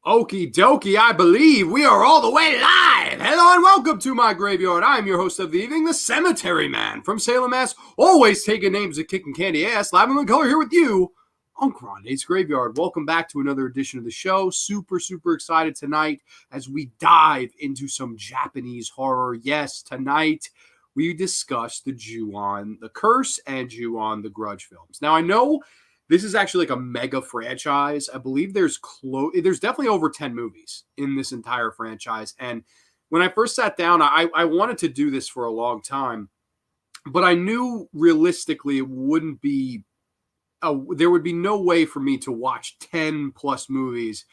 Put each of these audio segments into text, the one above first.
Okie dokie, I believe we are all the way live. Hello and welcome to my graveyard. I'm your host of the evening, the Cemetery Man from Salem, Mass. Always taking names of kicking candy ass. Live in color here with you on Grande's Graveyard. Welcome back to another edition of the show. Super excited tonight as we dive into some Japanese horror. Yes, tonight we discuss the Juwon the Curse and Juwon the Grudge films. Now, I know this is actually like a mega franchise. I believe there's definitely over 10 movies in this entire franchise. And when I first sat down, I wanted to do this for a long time, but I knew realistically it wouldn't be there would be no way for me to watch 10 plus movies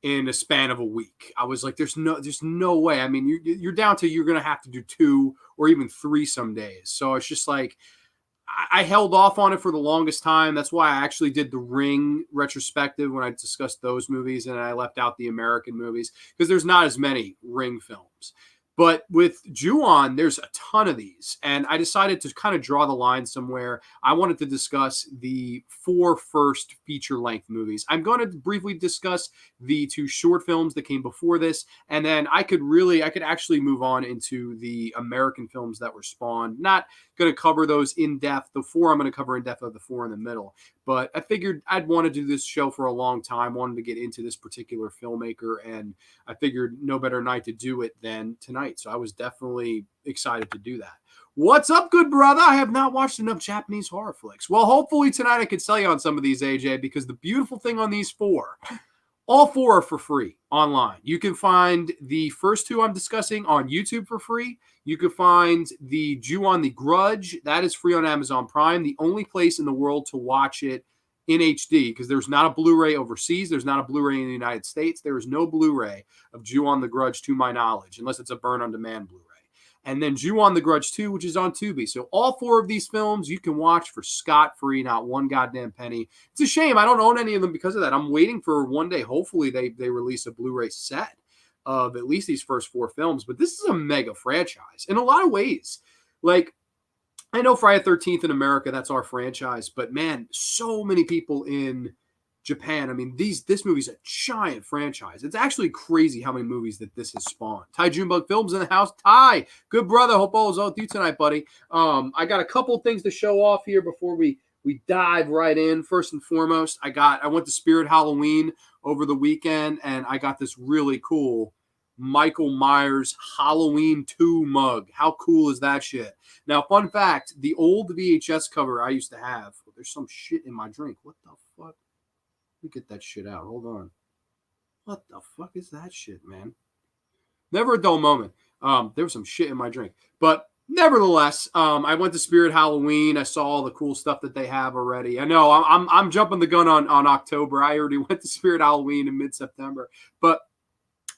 in a span of a week. I was like, there's no way. I mean, you're down to you're going to have to do 2 or even 3 some days. So it's just like, I held off on it for the longest time. That's why I actually did the Ring retrospective when I discussed those movies, and I left out the American movies because there's not as many Ring films. But with Ju-on, there's a ton of these, and I decided to kind of draw the line somewhere. I wanted to discuss the 4 first feature-length movies. I'm going to briefly discuss the 2 short films that came before this, and then I could actually move on into the American films that were spawned. Not going to cover those in depth. The 4 I'm going to cover in depth of the 4 in the middle. But I figured I'd want to do this show for a long time, wanted to get into this particular filmmaker, and I figured no better night to do it than tonight. So I was definitely excited to do that. What's up, good brother? I have not watched enough Japanese horror flicks. Well, hopefully tonight I can sell you on some of these, AJ, because the beautiful thing on these 4, all 4 are for free online. You can find the first 2 I'm discussing on YouTube for free. You can find the Ju-on the Grudge. That is free on Amazon Prime, the only place in the world to watch it in HD, because there's not a Blu-ray overseas. There's not a Blu-ray in the United States. There is no Blu-ray of Ju-on the Grudge, to my knowledge, unless it's a burn-on-demand Blu-ray. And then Juwon the Grudge 2, which is on Tubi. So all 4 of these films you can watch for scot-free, not one goddamn penny. It's a shame I don't own any of them because of that. I'm waiting for one day, hopefully they release a Blu-ray set of at least these first 4 films. But this is a mega franchise in a lot of ways. Like, I know Friday the 13th in America, that's our franchise. But, man, so many people in Japan. I mean, this movie's a giant franchise. It's actually crazy how many movies that this has spawned. Ty Junebug Films in the house. Ty, good brother. Hope all is well with you tonight, buddy. I got a couple things to show off here before we dive right in. First and foremost, I went to Spirit Halloween over the weekend, and I got this really cool Michael Myers Halloween 2 mug. How cool is that shit? Now, fun fact, the old VHS cover I used to have, there's some shit in my drink. What the fuck? Let me get that shit out. Hold on. What the fuck is that shit, man? Never a dull moment. There was some shit in my drink. But nevertheless, I went to Spirit Halloween. I saw all the cool stuff that they have already. I know I'm jumping the gun on October. I already went to Spirit Halloween in mid-September. But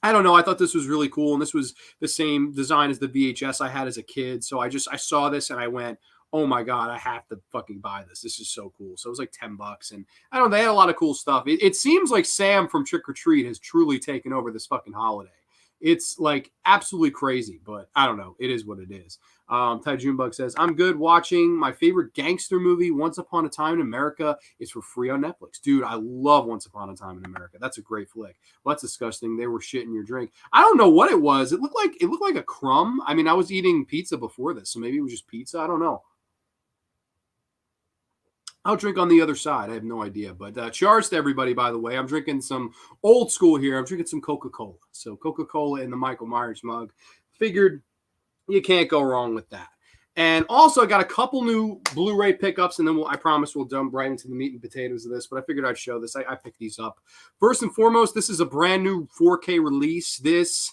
I don't know. I thought this was really cool. And this was the same design as the VHS I had as a kid. So I saw this and I went, oh my God, I have to fucking buy this. This is so cool. So it was like $10. And I don't know, they had a lot of cool stuff. It seems like Sam from Trick or Treat has truly taken over this fucking holiday. It's like absolutely crazy, but I don't know. It is what it is. Ty Junebug says, I'm good watching my favorite gangster movie, Once Upon a Time in America. It's for free on Netflix. Dude, I love Once Upon a Time in America. That's a great flick. Well, that's disgusting. They were shitting your drink. I don't know what it was. It looked like a crumb. I mean, I was eating pizza before this, so maybe it was just pizza. I don't know. I'll drink on the other side. I have no idea. But cheers to everybody, by the way. I'm drinking some old school here. I'm drinking some Coca-Cola. So Coca-Cola in the Michael Myers mug. Figured you can't go wrong with that. And also, I got a couple new Blu-ray pickups, and then I promise we'll jump right into the meat and potatoes of this. But I figured I'd show this. I picked these up. First and foremost, this is a brand new 4K release. This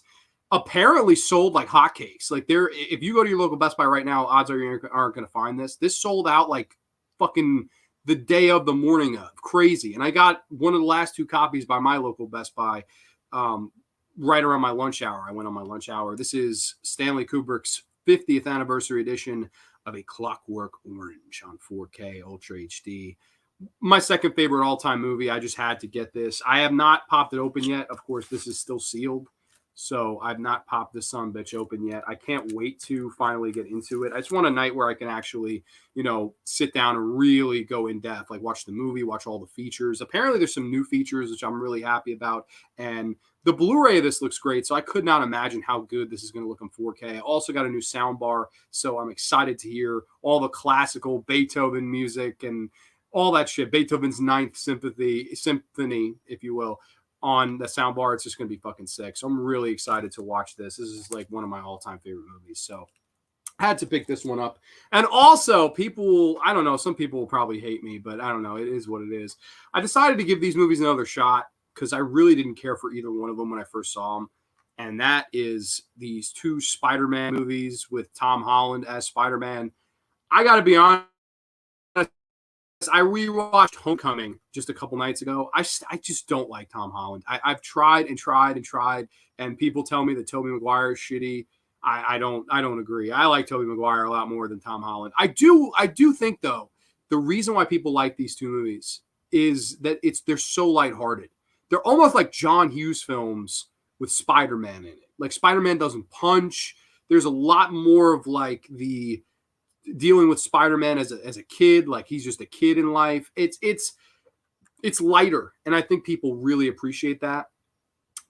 apparently sold like hotcakes. Like, if you go to your local Best Buy right now, odds are you aren't going to find this. This sold out like fucking the day of, the morning of. Crazy. And I got one of the last 2 copies by my local Best Buy right around my lunch hour. I went on my lunch hour. This is Stanley Kubrick's 50th anniversary edition of A Clockwork Orange on 4K Ultra HD. My second favorite all-time movie. I just had to get this. I have not popped it open yet. Of course, this is still sealed. So I've not popped this son bitch open yet. I can't wait to finally get into it. I just want a night where I can actually, sit down and really go in depth, like watch the movie, watch all the features. Apparently there's some new features, which I'm really happy about. And the Blu-ray of this looks great. So I could not imagine how good this is going to look in 4K. I also got a new sound bar. So I'm excited to hear all the classical Beethoven music and all that shit. Beethoven's Ninth Symphony, if you will, on the soundbar. It's just going to be fucking sick. So I'm really excited to watch this. This is like one of my all-time favorite movies. So I had to pick this one up. And also, I don't know, some people will probably hate me, but I don't know. It is what it is. I decided to give these movies another shot because I really didn't care for either one of them when I first saw them. And that is these two Spider-Man movies with Tom Holland as Spider-Man. I got to be honest, I rewatched Homecoming just a couple nights ago. I just don't like Tom Holland. I've tried and tried and tried, and people tell me that Tobey Maguire is shitty. I don't agree. I like Tobey Maguire a lot more than Tom Holland. I do think though, the reason why people like these two movies is that they're so lighthearted. They're almost like John Hughes films with Spider-Man in it. Like Spider-Man doesn't punch. There's a lot more of like the dealing with Spider-Man as a kid, like he's just a kid in life. It's lighter, and I think people really appreciate that.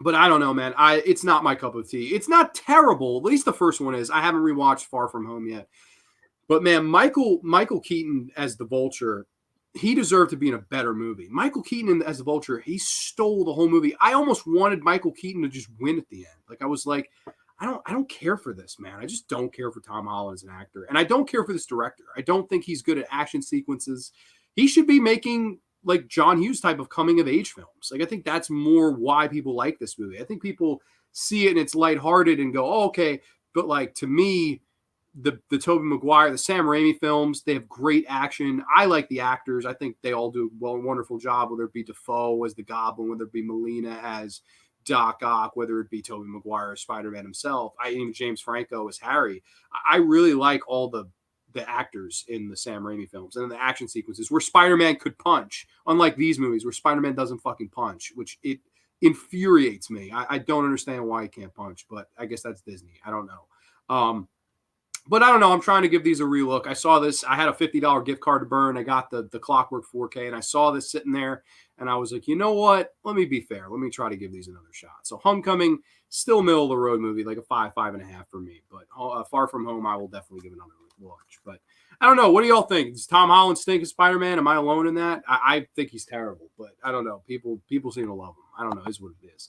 But I don't know, man. It's not my cup of tea. It's not terrible. At least the first one is. I haven't rewatched Far From Home yet. But man, Michael Keaton as the Vulture, he deserved to be in a better movie. Michael Keaton as the Vulture, he stole the whole movie. I almost wanted Michael Keaton to just win at the end. Like I was like, I don't care for this, man. I just don't care for Tom Holland as an actor. And I don't care for this director. I don't think he's good at action sequences. He should be making like John Hughes type of coming of age films. Like I think that's more why people like this movie. I think people see it and it's lighthearted and go, oh, okay. But like to me, the Tobey Maguire, the Sam Raimi films, they have great action. I like the actors. I think they all do a wonderful job, whether it be Defoe as the Goblin, whether it be Molina as Doc Ock, whether it be Tobey Maguire or Spider-Man himself. Even James Franco as Harry. I really like all the actors in the Sam Raimi films and in the action sequences where Spider-Man could punch, unlike these movies where Spider-Man doesn't fucking punch, which it infuriates me. I don't understand why he can't punch, but I guess that's Disney. I don't know. But I don't know. I'm trying to give these a relook. I saw this. I had a $50 gift card to burn. I got the Clockwork 4K, and I saw this sitting there, and I was like, you know what? Let me be fair. Let me try to give these another shot. So Homecoming, still middle of the road movie, like a 5.5 for me. But Far From Home, I will definitely give another watch. But I don't know. What do y'all think? Does Tom Holland stink as Spider-Man? Am I alone in that? I think he's terrible, but I don't know. People seem to love him. I don't know. Is what it is.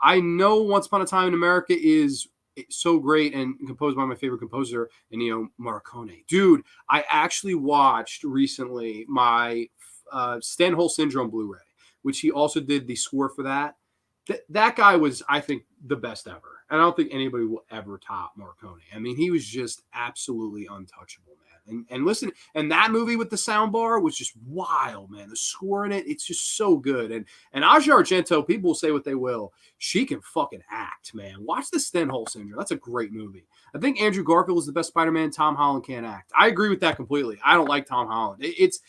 I know Once Upon a Time in America is so great and composed by my favorite composer, Ennio Morricone. Dude, I actually watched recently my Stanhole Syndrome Blu-ray, which he also did the score for that. That guy was, I think, the best ever. I don't think anybody will ever top Morricone. I mean, he was just absolutely untouchable, man. And listen, and that movie with the soundbar was just wild, man. The score in it, it's just so good. And Asia Argento, people will say what they will. She can fucking act, man. Watch the Stenhole Syndrome. That's a great movie. I think Andrew Garfield is the best Spider-Man. Tom Holland can't act. I agree with that completely. I don't like Tom Holland. It's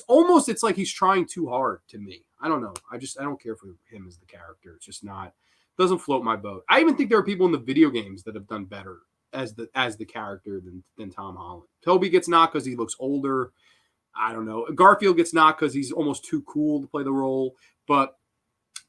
almost, it's like he's trying too hard to me. I don't know. I don't care for him as the character. It's just not, doesn't float my boat. I even think there are people in the video games that have done better as the character than Tom Holland. Toby gets knocked because he looks older. I don't know. Garfield gets knocked because he's almost too cool to play the role. But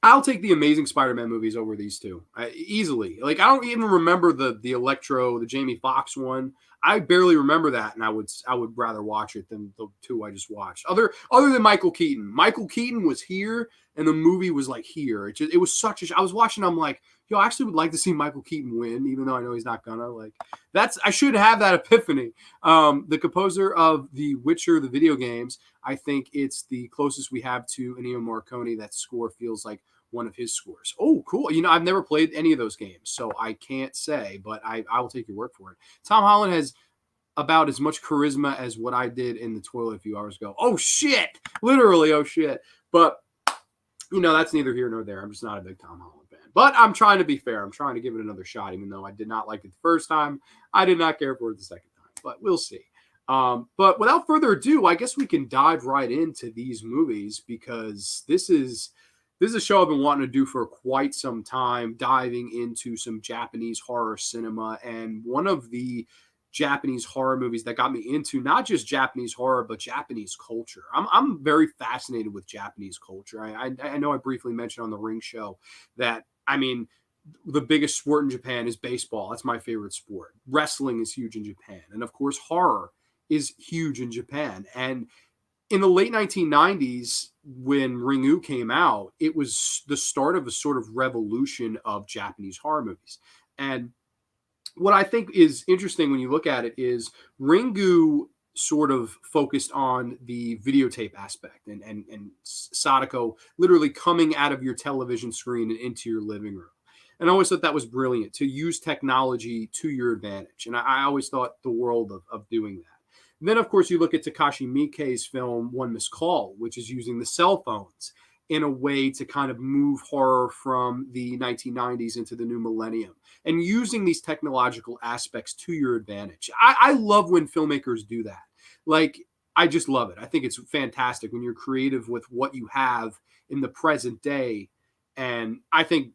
I'll take the Amazing Spider-Man movies over these two easily. Like I don't even remember the Electro, the Jamie Foxx one. I barely remember that, and I would rather watch it than the two I just watched. Other than Michael Keaton. Michael Keaton was here, and the movie was like here. It was such a. I was watching. I'm like, yo, I actually would like to see Michael Keaton win, even though I know he's not gonna. Like I should have that epiphany. The composer of The Witcher, the video games. I think it's the closest we have to Ennio Morricone. That score feels like one of his scores. Oh, cool. I've never played any of those games, so I can't say, but I will take your word for it. Tom Holland has about as much charisma as what I did in the toilet a few hours ago. Oh, shit. Literally, oh, shit. But, that's neither here nor there. I'm just not a big Tom Holland fan. But I'm trying to be fair. I'm trying to give it another shot, even though I did not like it the first time. I did not care for it the second time, but we'll see. But without further ado, I guess we can dive right into these movies because this is This is a show I've been wanting to do for quite some time, diving into some Japanese horror cinema. And one of the Japanese horror movies that got me into not just Japanese horror, but Japanese culture. I'm very fascinated with Japanese culture. I know I briefly mentioned on the Ring Show that, I mean, the biggest sport in Japan is baseball. That's my favorite sport. Wrestling is huge in Japan. And of course, horror is huge in Japan. And in the late 1990s, when Ringu came out, it was the start of a sort of revolution of Japanese horror movies. And what I think is interesting when you look at it is Ringu sort of focused on the videotape aspect and Sadiko literally coming out of your television screen and into your living room. And I always thought that was brilliant to use technology to your advantage. And I always thought the world of doing that. And then, of course, you look at Takashi Miike's film One Missed Call, which is using the cell phones in a way to kind of move horror from the 1990s into the new millennium and using these technological aspects to your advantage. I love when filmmakers do that. Like, I just love it. I think it's fantastic when you're creative with what you have in the present day. And I think,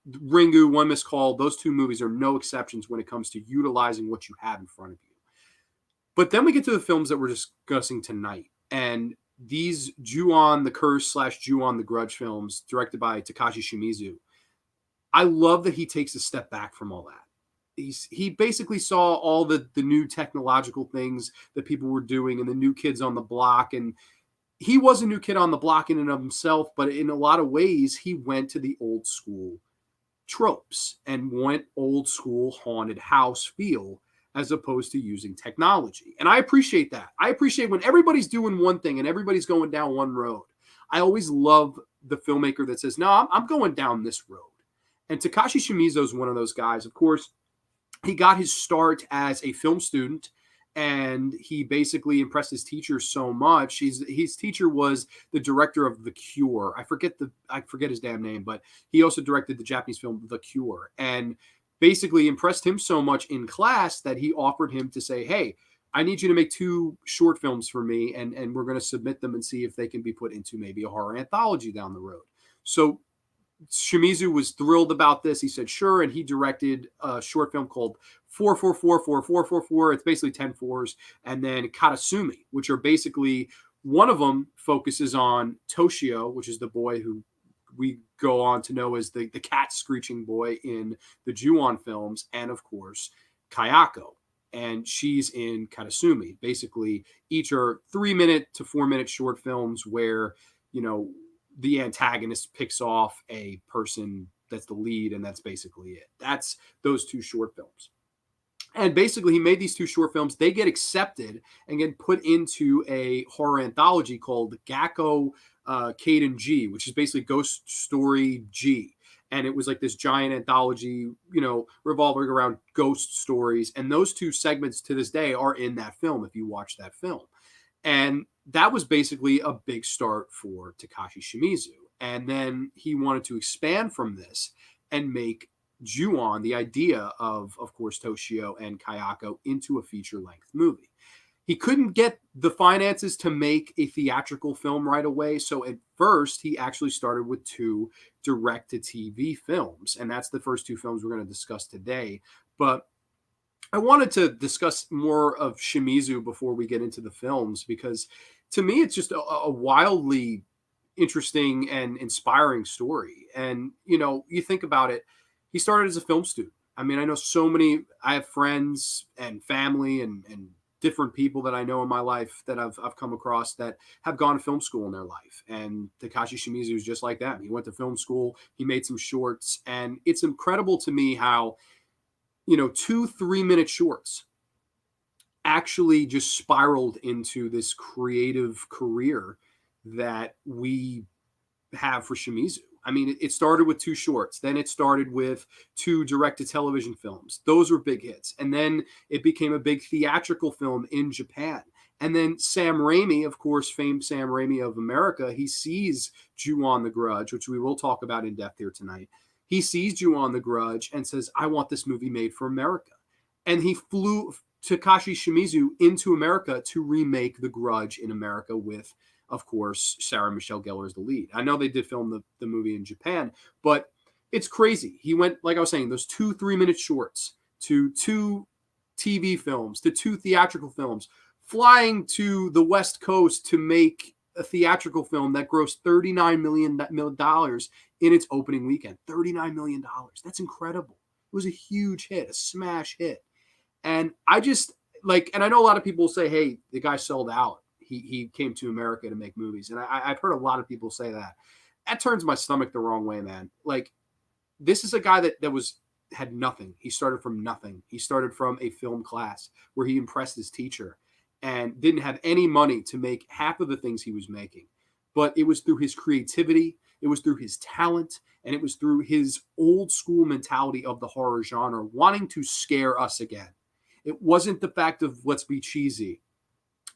Ringu, One Missed Call, those two movies are no exceptions when it comes to utilizing what you have in front of you. But then we get to the films that we're discussing tonight. And these Juwon the Curse / Juwon the Grudge films, directed by Takashi Shimizu, I love that he takes a step back from all that. He basically saw all the new technological things that people were doing and the new kids on the block. And he was a new kid on the block in and of himself, but in a lot of ways, he went to the old school tropes and went old school haunted house feel as opposed to using technology. And I appreciate that. I appreciate when everybody's doing one thing and everybody's going down one road. I always love the filmmaker that says, no, I'm going down this road. And Takashi Shimizu is one of those guys. Of course, he got his start as a film student, and he basically impressed his teacher so much. His teacher was the director of The Cure. I forget his damn name, but he also directed the Japanese film The Cure, and basically impressed him so much in class that he offered him to say, hey, I need you to make 2 short films for me, and we're going to submit them and see if they can be put into maybe a horror anthology down the road. So Shimizu was thrilled about this. He said, sure. And he directed a short film called 4444444. It's basically 10 fours. And then Katasumi, which are basically, one of them focuses on Toshio, which is the boy who we go on to know as the cat screeching boy in the Ju-on films. And of course, Kayako. And she's in Katasumi. Basically, each are 3-minute to 4-minute short films where, the antagonist picks off a person that's the lead, and that's basically it. That's those 2 short films. And basically, he made these 2 short films. They get accepted and get put into a horror anthology called Gakko Kaden G, which is basically Ghost Story G. And it was like this giant anthology, revolving around ghost stories. And those 2 segments to this day are in that film if you watch that film. And that was basically a big start for Takashi Shimizu. And then he wanted to expand from this and make Ju-on, the idea of course, Toshio and Kayako, into a feature-length movie. He couldn't get the finances to make a theatrical film right away. So at first, he actually started with 2 direct-to-TV films. And that's the first 2 films we're going to discuss today. But I wanted to discuss more of Shimizu before we get into the films, because to me, it's just a wildly interesting and inspiring story. And, you think about it, he started as a film student. I mean, I have friends and family and different people that I know in my life that I've come across that have gone to film school in their life. And Takashi Shimizu is just like that. He went to film school, he made some shorts, and it's incredible to me how 2 3-minute shorts actually just spiraled into this creative career that we have for Shimizu. I mean, it started with 2 shorts. Then it started with 2 direct-to-television films. Those were big hits. And then it became a big theatrical film in Japan. And then Sam Raimi, of course, famed Sam Raimi of America, he sees Ju-on the Grudge, which we will talk about in depth here tonight. He sees Juwon the Grudge and says, I want this movie made for America. And he flew Takashi Shimizu into America to remake The Grudge in America with, of course, Sarah Michelle Gellar is the lead. I know they did film the movie in Japan, but it's crazy. He went, like I was saying, those 2 3-minute shorts to 2 TV films to 2 theatrical films, flying to the West Coast to make a theatrical film that grossed $39 million in its opening weekend. $39 million. That's incredible. It was a huge hit, a smash hit. And I just and I know a lot of people say, hey, the guy sold out. He came to America to make movies. And I've heard a lot of people say that. That turns my stomach the wrong way, man. Like, this is a guy that had nothing. He started from nothing. He started from a film class where he impressed his teacher and didn't have any money to make half of the things he was making. But it was through his creativity, it was through his talent, and it was through his old school mentality of the horror genre, wanting to scare us again. It wasn't the fact of let's be cheesy.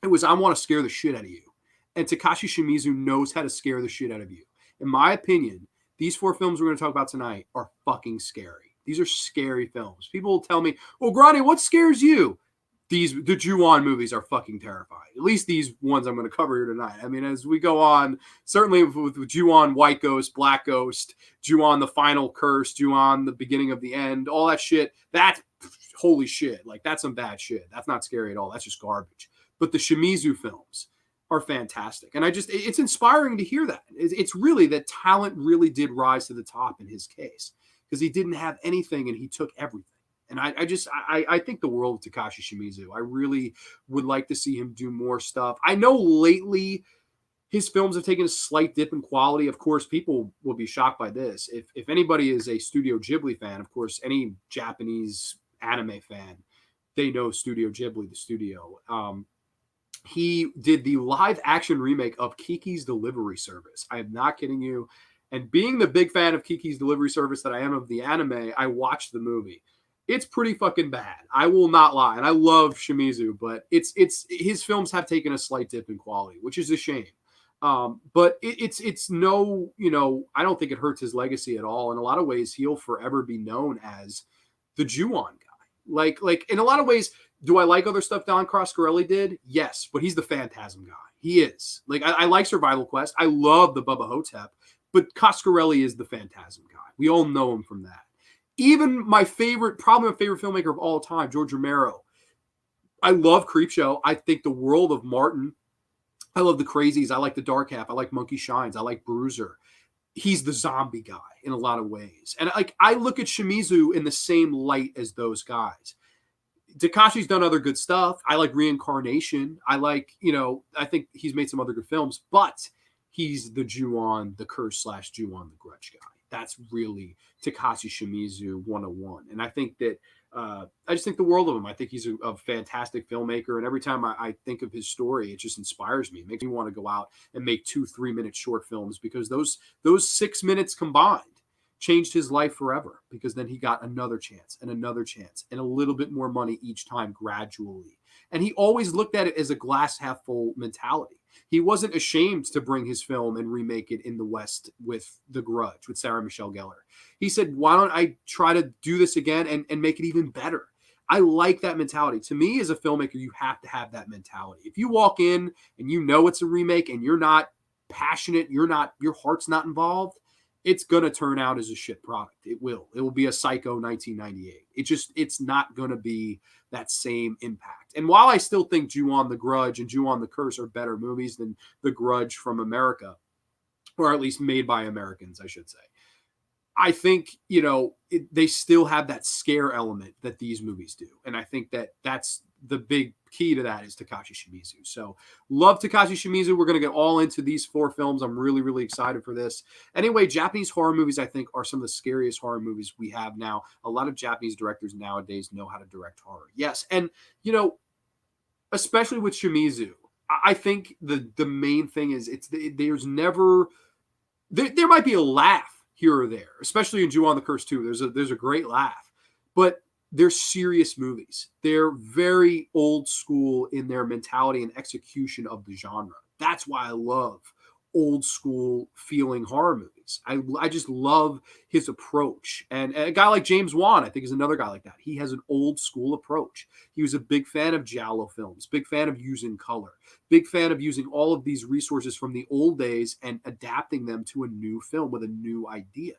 It was I want to scare the shit out of you. And Takashi Shimizu knows how to scare the shit out of you. In my opinion, these 4 films we're going to talk about tonight are fucking scary. These are scary films. People will tell me, well, Grande, what scares you? The Ju-on movies are fucking terrifying. At least these ones I'm going to cover here tonight. I mean, as we go on, certainly with Ju-on White Ghost, Black Ghost, Juwon the Final Curse, Juwon the Beginning of the End, all that shit, that's holy shit. Like, that's some bad shit. That's not scary at all. That's just garbage. But the Shimizu films are fantastic. And it's inspiring to hear that. It's really that talent really did rise to the top in his case because he didn't have anything and he took everything. And I think the world of Takashi Shimizu. I really would like to see him do more stuff. I know lately his films have taken a slight dip in quality. Of course, people will be shocked by this. If anybody is a Studio Ghibli fan, of course, any Japanese anime fan, they know Studio Ghibli, the studio. He did the live action remake of Kiki's Delivery Service. I am not kidding you. And being the big fan of Kiki's Delivery Service that I am of the anime, I watched the movie. It's pretty fucking bad. I will not lie. And I love Shimizu, but it's his films have taken a slight dip in quality, which is a shame. But it's no, I don't think it hurts his legacy at all. In a lot of ways, he'll forever be known as the Juwon guy. Like in a lot of ways, do I like other stuff Don Coscarelli did? Yes, but he's the Phantasm guy. He is. Like, I like Survival Quest. I love the Bubba Hotep, but Coscarelli is the Phantasm guy. We all know him from that. Even probably my favorite filmmaker of all time, George Romero. I love Creepshow. I think the world of Martin. I love The Crazies. I like The Dark Half. I like Monkey Shines. I like Bruiser. He's the zombie guy in a lot of ways. And I look at Shimizu in the same light as those guys. Takashi's done other good stuff. I like Reincarnation. I like, I think he's made some other good films, but he's the Juwon the Curse / Juwon the Grudge guy. That's really Takashi Shimizu 101. And I think that I just think the world of him. I think he's a fantastic filmmaker. And every time I think of his story, it just inspires me. It makes me want to go out and make 2 3-minute short films because those 6 minutes combined changed his life forever because then he got another chance and a little bit more money each time gradually. And he always looked at it as a glass half full mentality. He wasn't ashamed to bring his film and remake it in the West with The Grudge, with Sarah Michelle Gellar. He said, why don't I try to do this again and make it even better? I like that mentality. To me, as a filmmaker, you have to have that mentality. If you walk in and you know it's a remake and you're not passionate, your heart's not involved, it's going to turn out as a shit product. It will. It will be a Psycho 1998. It's not going to be that same impact. And while I still think Juwon the Grudge and Juwon the Curse are better movies than The Grudge from America, or at least made by Americans, I should say, I think, they still have that scare element that these movies do. And I think that's the big key to that is Takashi Shimizu. So love Takashi Shimizu. We're going to get all into these 4 films. I'm really, really excited for this. Anyway, Japanese horror movies, I think, are some of the scariest horror movies we have now. A lot of Japanese directors nowadays know how to direct horror. Yes. And, especially with Shimizu, I think the main thing is there's never, there might be a laugh here or there, especially in Juwon the Curse 2. There's a great laugh, but they're serious movies. They're very old school in their mentality and execution of the genre. That's why I love old school feeling horror movies. I just love his approach. And a guy like James Wan, I think, is another guy like that. He has an old school approach. He was a big fan of giallo films, big fan of using color, big fan of using all of these resources from the old days and adapting them to a new film with a new idea.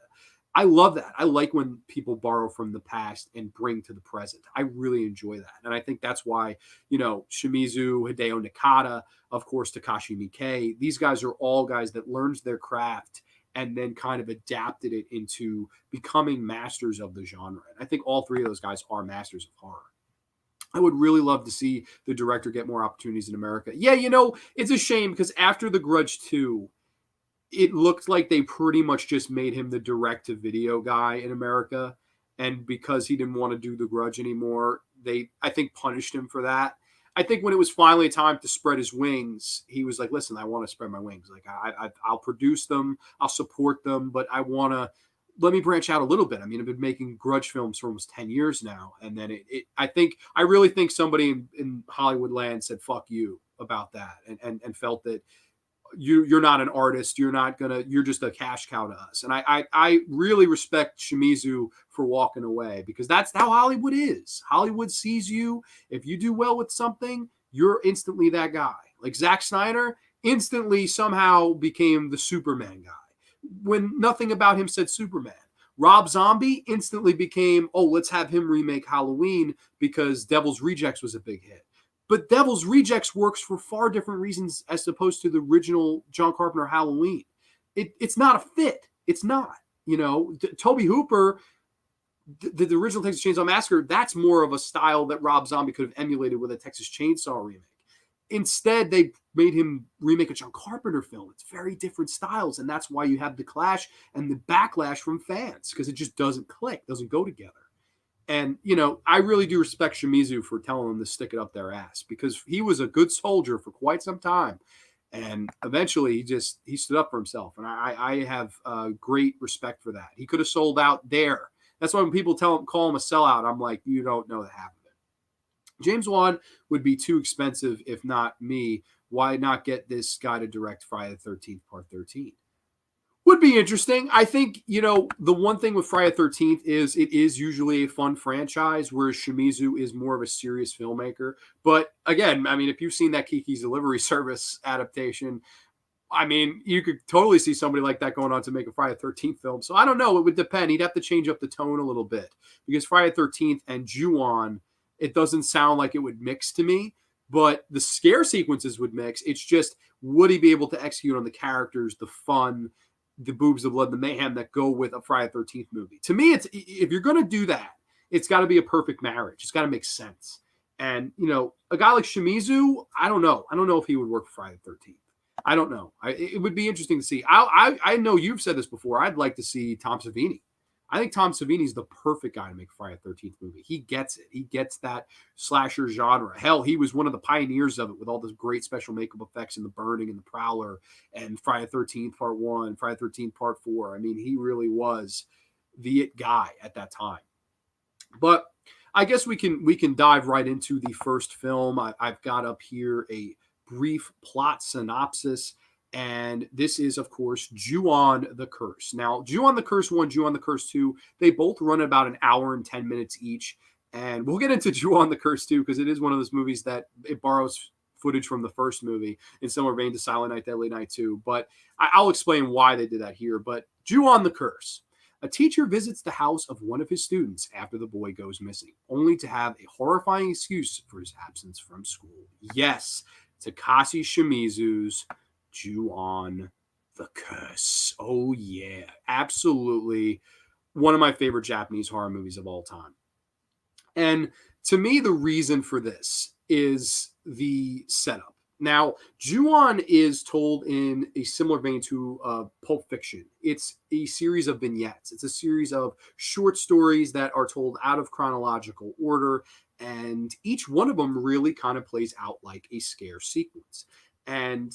I love that. I like when people borrow from the past and bring to the present. I really enjoy that. And I think that's why, Shimizu, Hideo Nakata, of course, Takashi Miike, these guys are all guys that learned their craft and then kind of adapted it into becoming masters of the genre. And I think all three of those guys are masters of horror. I would really love to see the director get more opportunities in America. Yeah, it's a shame because after The Grudge 2, it looked like they pretty much just made him the direct-to-video guy in America. And because he didn't want to do The Grudge anymore, they, I think, punished him for that. I think when it was finally time to spread his wings, he was like, listen, I want to spread my wings. Like, I'll produce them, I'll support them, but let me branch out a little bit. I mean, I've been making Grudge films for almost 10 years now. And then I really think somebody in Hollywood land said, fuck you about that and felt that you're not an artist. You're just a cash cow to us. And I really respect Shimizu for walking away because that's how Hollywood is. Hollywood sees you. If you do well with something, you're instantly that guy. Like Zack Snyder instantly somehow became the Superman guy when nothing about him said Superman. Rob Zombie instantly became, let's have him remake Halloween because Devil's Rejects was a big hit. But Devil's Rejects works for far different reasons as opposed to the original John Carpenter Halloween. It's not a fit. It's not. Tobe Hooper, the original Texas Chainsaw Massacre, that's more of a style that Rob Zombie could have emulated with a Texas Chainsaw remake. Instead, they made him remake a John Carpenter film. It's very different styles, and that's why you have the clash and the backlash from fans because it just doesn't click, doesn't go together. And, I really do respect Shimizu for telling them to stick it up their ass because he was a good soldier for quite some time. And eventually he stood up for himself. And I have great respect for that. He could have sold out there. That's why when people call him a sellout, I'm like, you don't know the half of it. James Wan would be too expensive if not me. Why not get this guy to direct Friday the 13th, Part 13? Would be interesting. I think, the one thing with Friday the 13th is it is usually a fun franchise, whereas Shimizu is more of a serious filmmaker. But again, I mean, if you've seen that Kiki's Delivery Service adaptation, I mean, you could totally see somebody like that going on to make a Friday the 13th film. So I don't know. It would depend. He'd have to change up the tone a little bit because Friday the 13th and Ju-on, it doesn't sound like it would mix to me, but the scare sequences would mix. It's just, would he be able to execute on the characters, the fun, the boobs, the blood, the mayhem that go with a Friday the 13th movie? To me, it's, if you're going to do that, it's got to be a perfect marriage. It's got to make sense. And, a guy like Shimizu, I don't know. I don't know if he would work for Friday the 13th. I don't know. It would be interesting to see. I know you've said this before. I'd like to see Tom Savini. I think Tom Savini is the perfect guy to make a Friday the 13th movie. He gets it. He gets that slasher genre. Hell, he was one of the pioneers of it with all those great special makeup effects in The Burning and The Prowler and Friday the 13th Part 1, Friday the 13th Part 4. I mean, he really was the it guy at that time. But I guess we can dive right into the first film. I've got up here a brief plot synopsis. And this is, of course, Juwon the Curse. Now, Juwon the Curse 1, Juwon the Curse 2, they both run about an hour and 10 minutes each. And we'll get into Juwon the Curse 2 because it is one of those movies that it borrows footage from the first movie in similar vein to Silent Night, Deadly Night 2. But I'll explain why they did that here. But Juwon the Curse. A teacher visits the house of one of his students after the boy goes missing, only to have a horrifying excuse for his absence from school. Yes, Takashi Shimizu's Juwon the Curse. Oh, yeah. Absolutely one of my favorite Japanese horror movies of all time. And to me, the reason for this is the setup. Now, Juwon is told in a similar vein to Pulp Fiction. It's a series of vignettes. It's a series of short stories that are told out of chronological order. And each one of them really kind of plays out like a scare sequence. And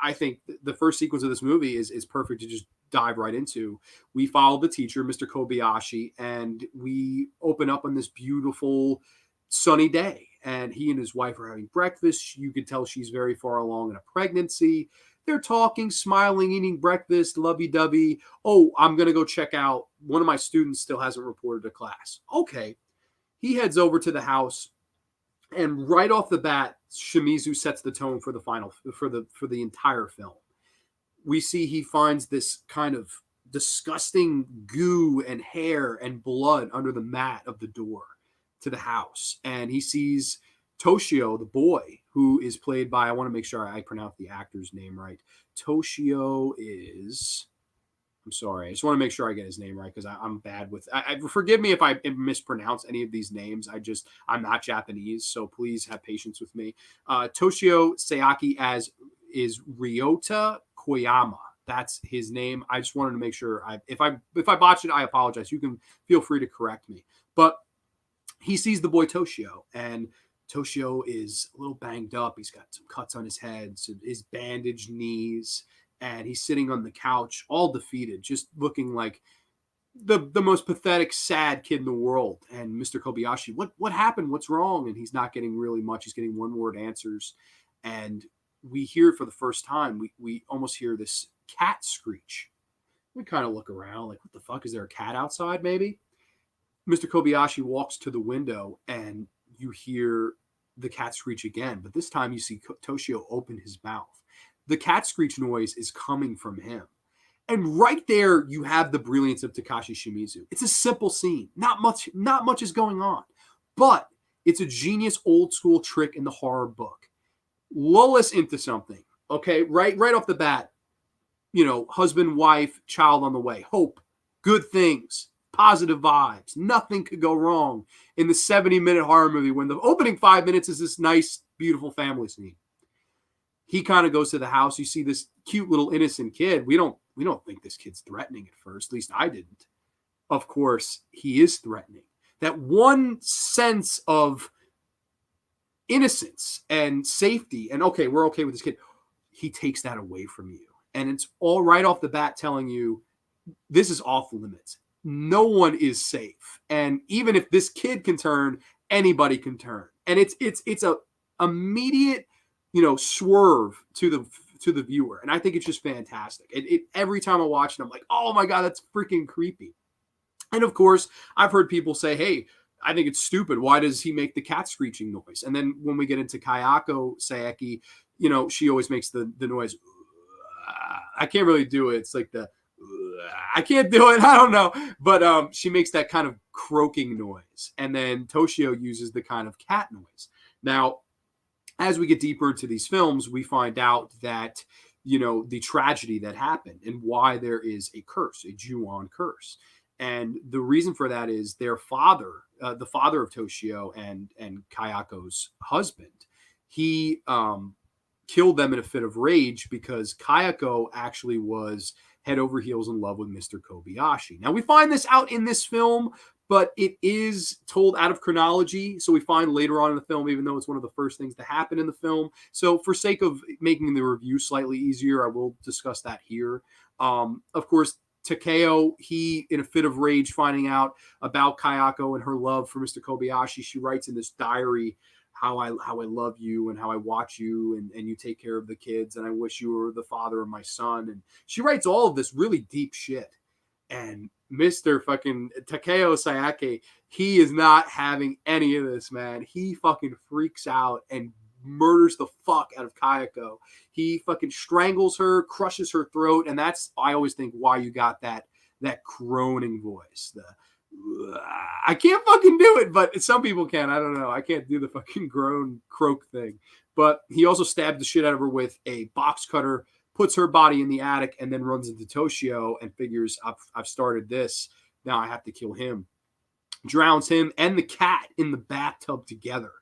I think the first sequence of this movie is perfect to just dive right into. We follow the teacher, Mr. Kobayashi, and we open up on this beautiful sunny day. And he and his wife are having breakfast. You can tell she's very far along in a pregnancy. They're talking, smiling, eating breakfast, lovey-dovey. Oh, I'm going to go check out. One of my students still hasn't reported to class. Okay. He heads over to the house, and right off the bat, Shimizu sets the tone for the entire film. We see he finds this kind of disgusting goo and hair and blood under the mat of the door to the house. And he sees Toshio, the boy, who is played by, I want to make sure I pronounce the actor's name right. Toshio is, I'm sorry, I just want to make sure I get his name right because I'm bad with, forgive me if I mispronounce any of these names. I'm not Japanese, so please have patience with me. Toshio Sayaki as is Ryota Koyama. That's his name. I just wanted to make sure. If I botched it, I apologize. You can feel free to correct me. But he sees the boy Toshio, and Toshio is a little banged up. He's got some cuts on his head, his bandaged knees, and he's sitting on the couch, all defeated, just looking like the most pathetic, sad kid in the world. And Mr. Kobayashi, what happened? What's wrong? And he's not getting really much. He's getting one-word answers, and we hear for the first time, we almost hear this cat screech. We kind of look around like, what the fuck? Is there a cat outside maybe? Mr. Kobayashi walks to the window and you hear the cat screech again, but this time you see Toshio open his mouth. The cat screech noise is coming from him. And right there, you have the brilliance of Takashi Shimizu. It's a simple scene. Not much is going on, but it's a genius old school trick in the horror book. Lull us into something, okay? Right off the bat, husband, wife, child on the way, hope, good things, positive vibes. Nothing could go wrong in the 70-minute horror movie when the opening 5 minutes is this nice, beautiful family scene. He kind of goes to the house. You see this cute little innocent kid. We don't think this kid's threatening at first. At least I didn't. Of course, he is threatening. That one sense of innocence and safety and okay, we're okay with this kid, he takes that away from you, and it's all right off the bat telling you this is off limits. No one is safe, and even if this kid can turn, anybody can turn. And it's a immediate swerve to the viewer, and I think it's just fantastic. Every time I watch it, I'm like, oh my god, that's freaking creepy. And of course, I've heard people say, hey, I think it's stupid. Why does he make the cat screeching noise? And then when we get into Kayako Sayaki, she always makes the noise. I can't really do it. It's like I can't do it. I don't know. But she makes that kind of croaking noise. And then Toshio uses the kind of cat noise. Now, as we get deeper into these films, we find out that, the tragedy that happened and why there is a curse, a Juwon curse. And the reason for that is their father, the father of Toshio and Kayako's husband, he killed them in a fit of rage because Kayako actually was head over heels in love with Mr. Kobayashi. Now, we find this out in this film, but it is told out of chronology. So we find later on in the film, even though it's one of the first things to happen in the film. So for sake of making the review slightly easier, I will discuss that here. Of course, Takeo, he, in a fit of rage, finding out about Kayako and her love for Mr. Kobayashi, she writes in this diary how I love you and how I watch you and you take care of the kids and I wish you were the father of my son. And she writes all of this really deep shit. And Mr. fucking Takeo Sayake, he is not having any of this, man. He fucking freaks out and murders the fuck out of Kayako. He fucking strangles her, crushes her throat, and that's, I always think, why you got that groaning voice. I can't fucking do it, but some people can. I don't know. I can't do the fucking groan croak thing. But he also stabbed the shit out of her with a box cutter, puts her body in the attic, and then runs into Toshio and figures, I've started this. Now I have to kill him. Drowns him and the cat in the bathtub together.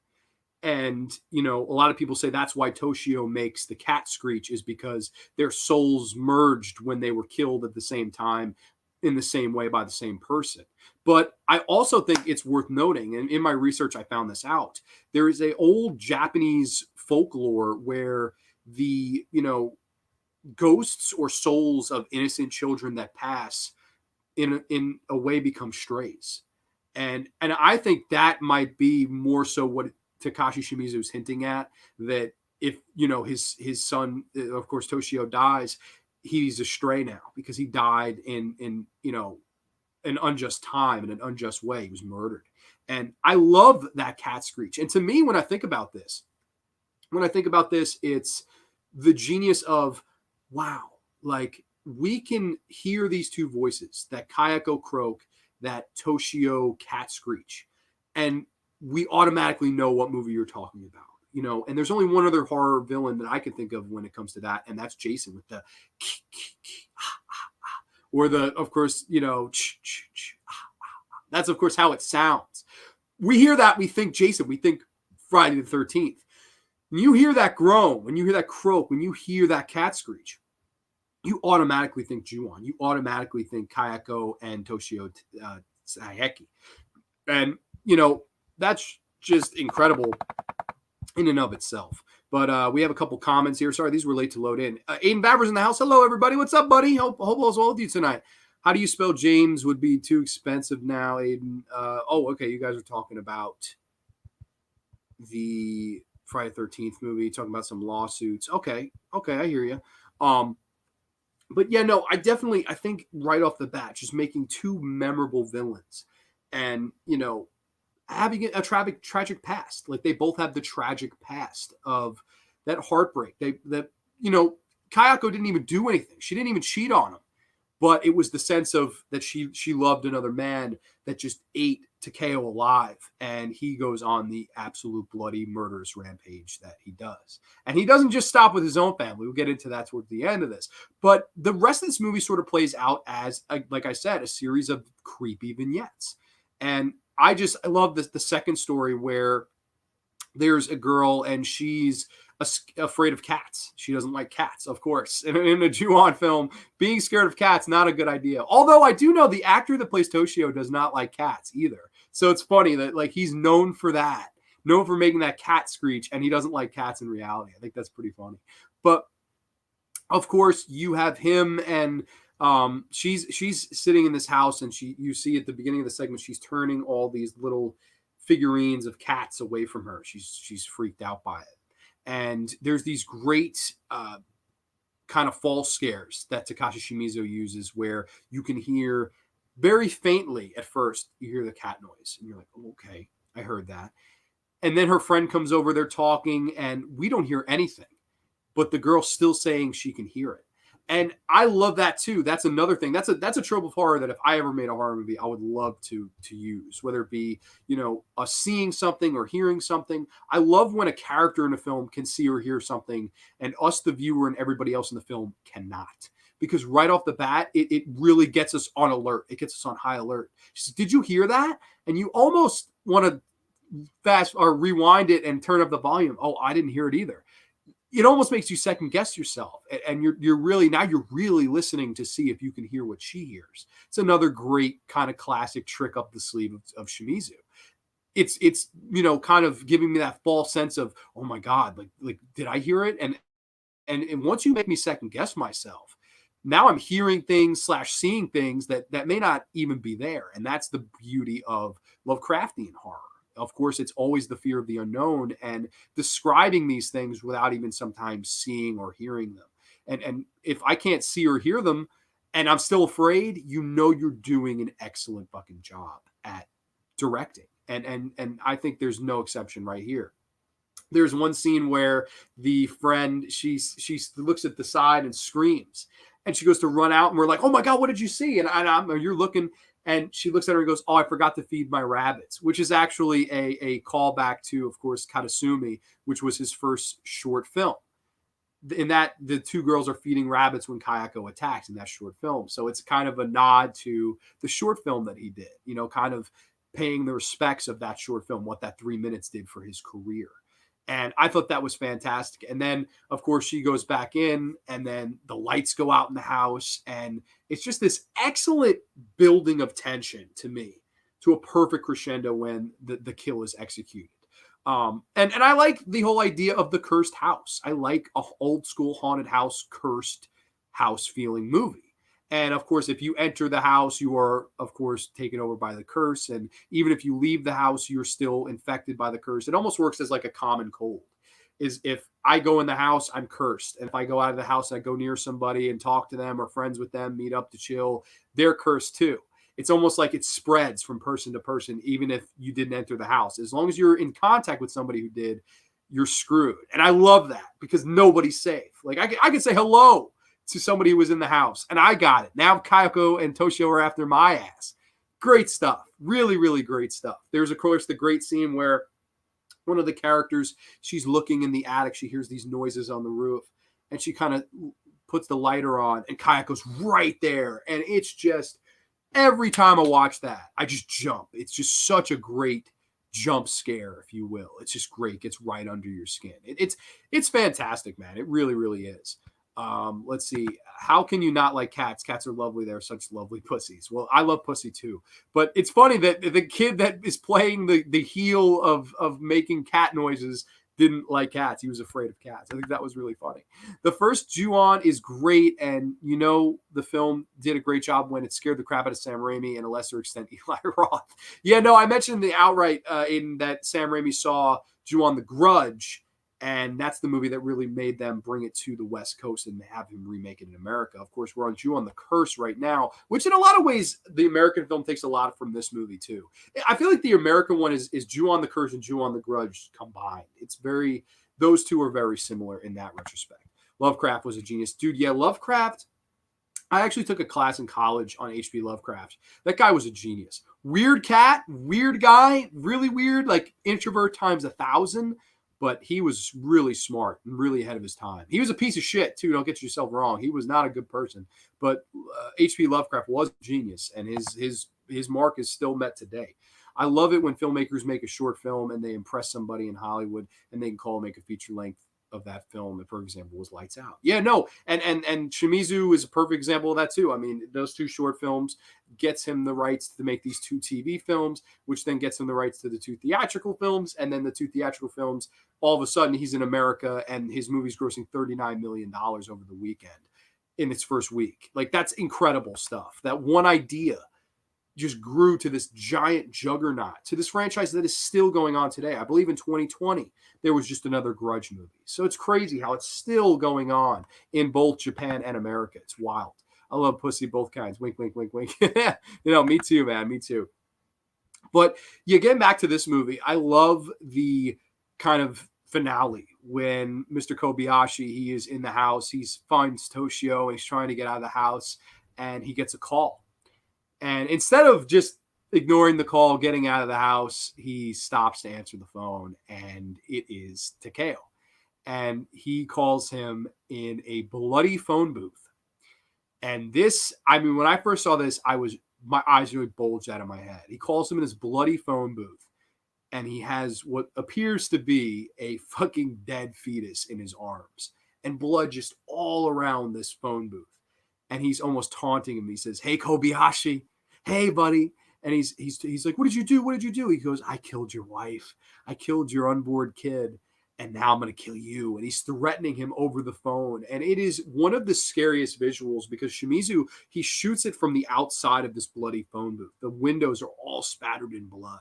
And, a lot of people say that's why Toshio makes the cat screech, is because their souls merged when they were killed at the same time in the same way by the same person. But I also think it's worth noting, and in my research I found this out, there is a old Japanese folklore where the, ghosts or souls of innocent children that pass in a way become strays. And I think that might be more so what Takashi Shimizu is hinting at, that if his son, of course Toshio, dies, he's a stray now because he died in an unjust time, in an unjust way. He was murdered. And I love that cat screech. And to me, when I think about this, it's the genius of, wow, like we can hear these two voices, that Kayako croak, that Toshio cat screech, and we automatically know what movie you're talking about. And there's only one other horror villain that I can think of when it comes to that, and that's Jason with the or the, of course, that's of course how it sounds. We hear that, we think Jason, we think Friday the 13th. When you hear that groan, when you hear that croak, when you hear that cat screech, you automatically think Juwon. You automatically think Kayako and Toshio Saeki. And, that's just incredible in and of itself. But we have a couple comments here. Sorry, these were late to load in. Aiden Baver's in the house. Hello, everybody. What's up, buddy? Hope all's well with you tonight. How do you spell James? Would be too expensive now, Aiden. Okay. You guys are talking about the Friday the 13th movie, talking about some lawsuits. Okay, I hear you. But yeah, no, I think right off the bat, just making two memorable villains, and having a tragic past. Like they both have the tragic past of that heartbreak. Kayako didn't even do anything. She didn't even cheat on him. But it was the sense of that she loved another man that just ate Takeo alive, and he goes on the absolute bloody murderous rampage that he does. And he doesn't just stop with his own family. We'll get into that towards the end of this. But the rest of this movie sort of plays out as, like I said, a series of creepy vignettes. And I love the second story where there's a girl and she's afraid of cats. She doesn't like cats, of course. In a Ju-on film, being scared of cats, not a good idea. Although I do know the actor that plays Toshio does not like cats either. So it's funny that like he's known for that, known for making that cat screech, and he doesn't like cats in reality. I think that's pretty funny. But of course, you have him, and she's sitting in this house, and you see at the beginning of the segment, she's turning all these little figurines of cats away from her. She's freaked out by it. And there's these great kind of false scares that Takashi Shimizu uses where you can hear very faintly at first, you hear the cat noise. And you're like, oh, okay, I heard that. And then her friend comes over, they're talking, and we don't hear anything. But the girl's still saying she can hear it. And I love that too. That's another thing. That's a trope of horror that if I ever made a horror movie, I would love to use, whether it be, us seeing something or hearing something. I love when a character in a film can see or hear something and us, the viewer, and everybody else in the film cannot. Because right off the bat, it really gets us on alert. It gets us on high alert. She says, did you hear that? And you almost want to fast or rewind it and turn up the volume. Oh, I didn't hear it either. It almost makes you second guess yourself, and you're really listening to see if you can hear what she hears. It's another great kind of classic trick up the sleeve of Shimizu. It's kind of giving me that false sense of, oh my God, like did I hear it? And once you make me second guess myself, now I'm hearing things / seeing things that may not even be there, and that's the beauty of Lovecraftian horror. Of course, it's always the fear of the unknown and describing these things without even sometimes seeing or hearing them. And if I can't see or hear them and I'm still afraid, you're doing an excellent fucking job at directing. And I think there's no exception right here. There's one scene where the friend, she looks at the side and screams. And she goes to run out and we're like, oh my God, what did you see? And you're looking. And she looks at her and goes, oh, I forgot to feed my rabbits, which is actually a callback to, of course, Katasumi, which was his first short film. In that, the two girls are feeding rabbits when Kayako attacks in that short film. So it's kind of a nod to the short film that he did, kind of paying the respects of that short film, what that 3 minutes did for his career. And I thought that was fantastic. And then, of course, she goes back in and then the lights go out in the house. And it's just this excellent building of tension to me, to a perfect crescendo when the kill is executed. And I like the whole idea of the cursed house. I like a old school haunted house, cursed house feeling movie. And of course, if you enter the house, you are, of course, taken over by the curse. And even if you leave the house, you're still infected by the curse. It almost works as like a common cold. is if I go in the house, I'm cursed. And if I go out of the house and I go near somebody and talk to them or friends with them, meet up to chill, they're cursed too. It's almost like it spreads from person to person, even if you didn't enter the house. As long as you're in contact with somebody who did, you're screwed. And I love that because nobody's safe. Like I could say hello to somebody who was in the house and I got it. Now Kayako and Toshio are after my ass. Great stuff. Really, really great stuff. There's, of course, the great scene where one of the characters, she's looking in the attic. She hears these noises on the roof and she kind of puts the lighter on and Kayako's right there. And it's just, every time I watch that, I just jump. It's just such a great jump scare, if you will. It's just great. It gets right under your skin. It's fantastic, man. It really, really is. Let's see. How can you not like cats? Cats are lovely. They're such lovely pussies. Well, I love pussy too. But it's funny that the kid that is playing the heel of making cat noises didn't like cats. He was afraid of cats. I think that was really funny. The first Ju-on is great, and you know the film did a great job when it scared the crap out of Sam Raimi and a lesser extent Eli Roth. Yeah, no, I mentioned the outright in that Sam Raimi saw Juwon the Grudge, and that's the movie that really made them bring it to the West Coast and have him remake it in America. Of course, we're on Juwon the Curse right now, which in a lot of ways, the American film takes a lot from this movie too. I feel like the American one is Juwon the Curse and Juwon the Grudge combined. Those two are very similar in that retrospect. Lovecraft was a genius. Dude, yeah, Lovecraft, I actually took a class in college on H.P. Lovecraft. That guy was a genius. Weird cat, weird guy, really weird, like introvert times 1,000. But he was really smart and really ahead of his time. He was a piece of shit, too. Don't get yourself wrong. He was not a good person. But H.P. Lovecraft was a genius, and his mark is still met today. I love it when filmmakers make a short film and they impress somebody in Hollywood and they can call and make a feature length of that film. And for example, was Lights Out. Yeah, no, and Shimizu is a perfect example of that too. I mean, those two short films gets him the rights to make these 2 TV films, which then gets him the rights to the 2 theatrical films, and then the 2 theatrical films. All of a sudden, he's in America, and his movie's grossing $39 million over the weekend in its first week. Like, that's incredible stuff. That one idea just grew to this giant juggernaut, to this franchise that is still going on today. I believe in 2020, there was just another Grudge movie. So it's crazy how it's still going on in both Japan and America. It's wild. I love pussy both kinds. Wink, wink, wink, wink. Me too, man. Me too. But yeah, getting back to this movie, I love the kind of finale when Mr. Kobayashi, he is in the house. He finds Toshio. He's trying to get out of the house, and he gets a call. And instead of just ignoring the call, getting out of the house, he stops to answer the phone, and it is Takeo. And he calls him in a bloody phone booth. And this, I mean, when I first saw this, my eyes really bulged out of my head. He calls him in his bloody phone booth, and he has what appears to be a fucking dead fetus in his arms, and blood just all around this phone booth. And he's almost taunting him. He says, "Hey, Kobayashi. Hey, buddy." And he's like, "What did you do? What did you do?" He goes, "I killed your wife. I killed your unborn kid. And now I'm going to kill you." And he's threatening him over the phone. And it is one of the scariest visuals because Shimizu, he shoots it from the outside of this bloody phone booth. The windows are all spattered in blood.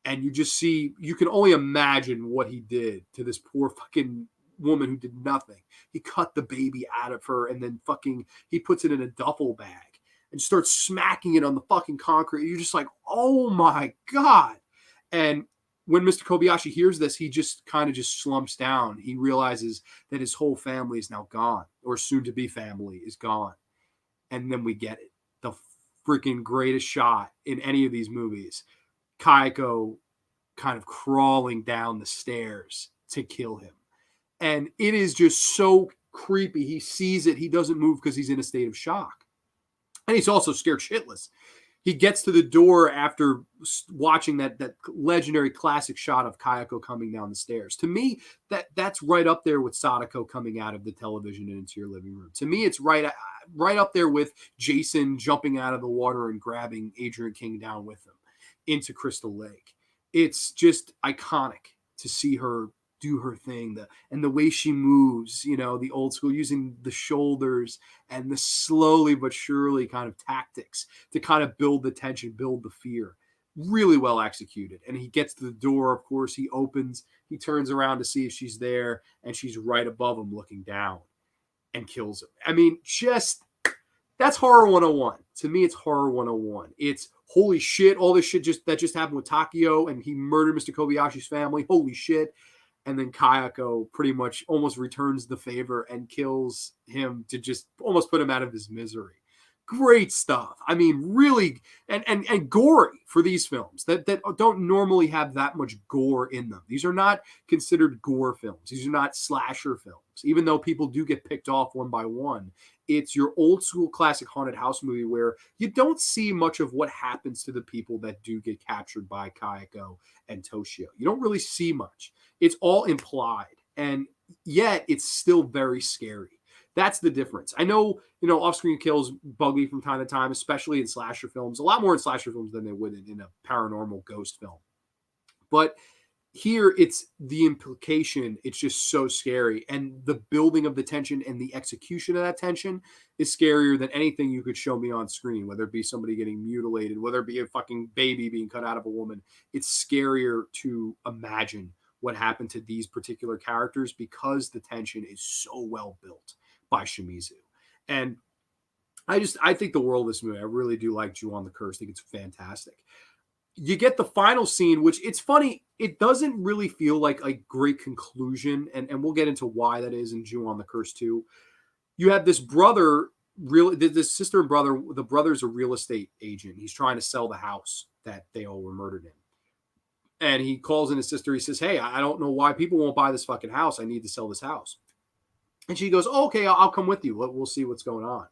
And you just see, you can only imagine what he did to this poor fucking woman who did nothing. He cut the baby out of her and then he puts it in a duffel bag and starts smacking it on the fucking concrete. You're just like, oh my God. And when Mr. Kobayashi hears this, he just kind of just slumps down. He realizes that his whole family is now gone, or soon to be family is gone. And then we get it. The freaking greatest shot in any of these movies. Kayako kind of crawling down the stairs to kill him. And it is just so creepy. He sees it. He doesn't move because he's in a state of shock. And he's also scared shitless. He gets to the door after watching that legendary classic shot of Kayako coming down the stairs. To me, that's right up there with Sadiko coming out of the television and into your living room. To me, it's right up there with Jason jumping out of the water and grabbing Adrian King down with him into Crystal Lake. It's just iconic to see her do her thing, and the way she moves, the old school, using the shoulders and the slowly but surely kind of tactics to kind of build the tension, build the fear. really well executed. And he gets to the door, of course, he opens, he turns around to see if she's there, and she's right above him looking down and kills him. I mean, just that's horror 101. To me, it's horror 101. It's holy shit, all this shit just happened with Takio, and he murdered Mr. Kobayashi's family. Holy shit. And then Kayako pretty much almost returns the favor and kills him to just almost put him out of his misery. Great stuff. I mean, really, and gory for these films that don't normally have that much gore in them. These are not considered gore films. These are not slasher films. Even though people do get picked off one by one, it's your old school classic haunted house movie where you don't see much of what happens to the people that do get captured by Kayako and Toshio. You don't really see much. It's all implied, and yet it's still very scary. That's the difference. I know, off-screen kills bug me from time to time, especially in slasher films. A lot more in slasher films than they would in a paranormal ghost film. But here, it's the implication. It's just so scary. And the building of the tension and the execution of that tension is scarier than anything you could show me on screen, whether it be somebody getting mutilated, whether it be a fucking baby being cut out of a woman. It's scarier to imagine what happened to these particular characters because the tension is so well built by Shimizu. And I think the world of this movie. I really do like Juwon the Curse. I think it's fantastic. You get the final scene, which it's funny, it doesn't really feel like a great conclusion, and we'll get into why that is in Juwon the Curse too. You have this brother, this sister and brother. The brother's a real estate agent. He's trying to sell the house that they all were murdered in. And he calls in his sister. He says, "Hey, I don't know why people won't buy this fucking house. I need to sell this house." And she goes, "Oh, okay, I'll come with you. We'll see what's going on."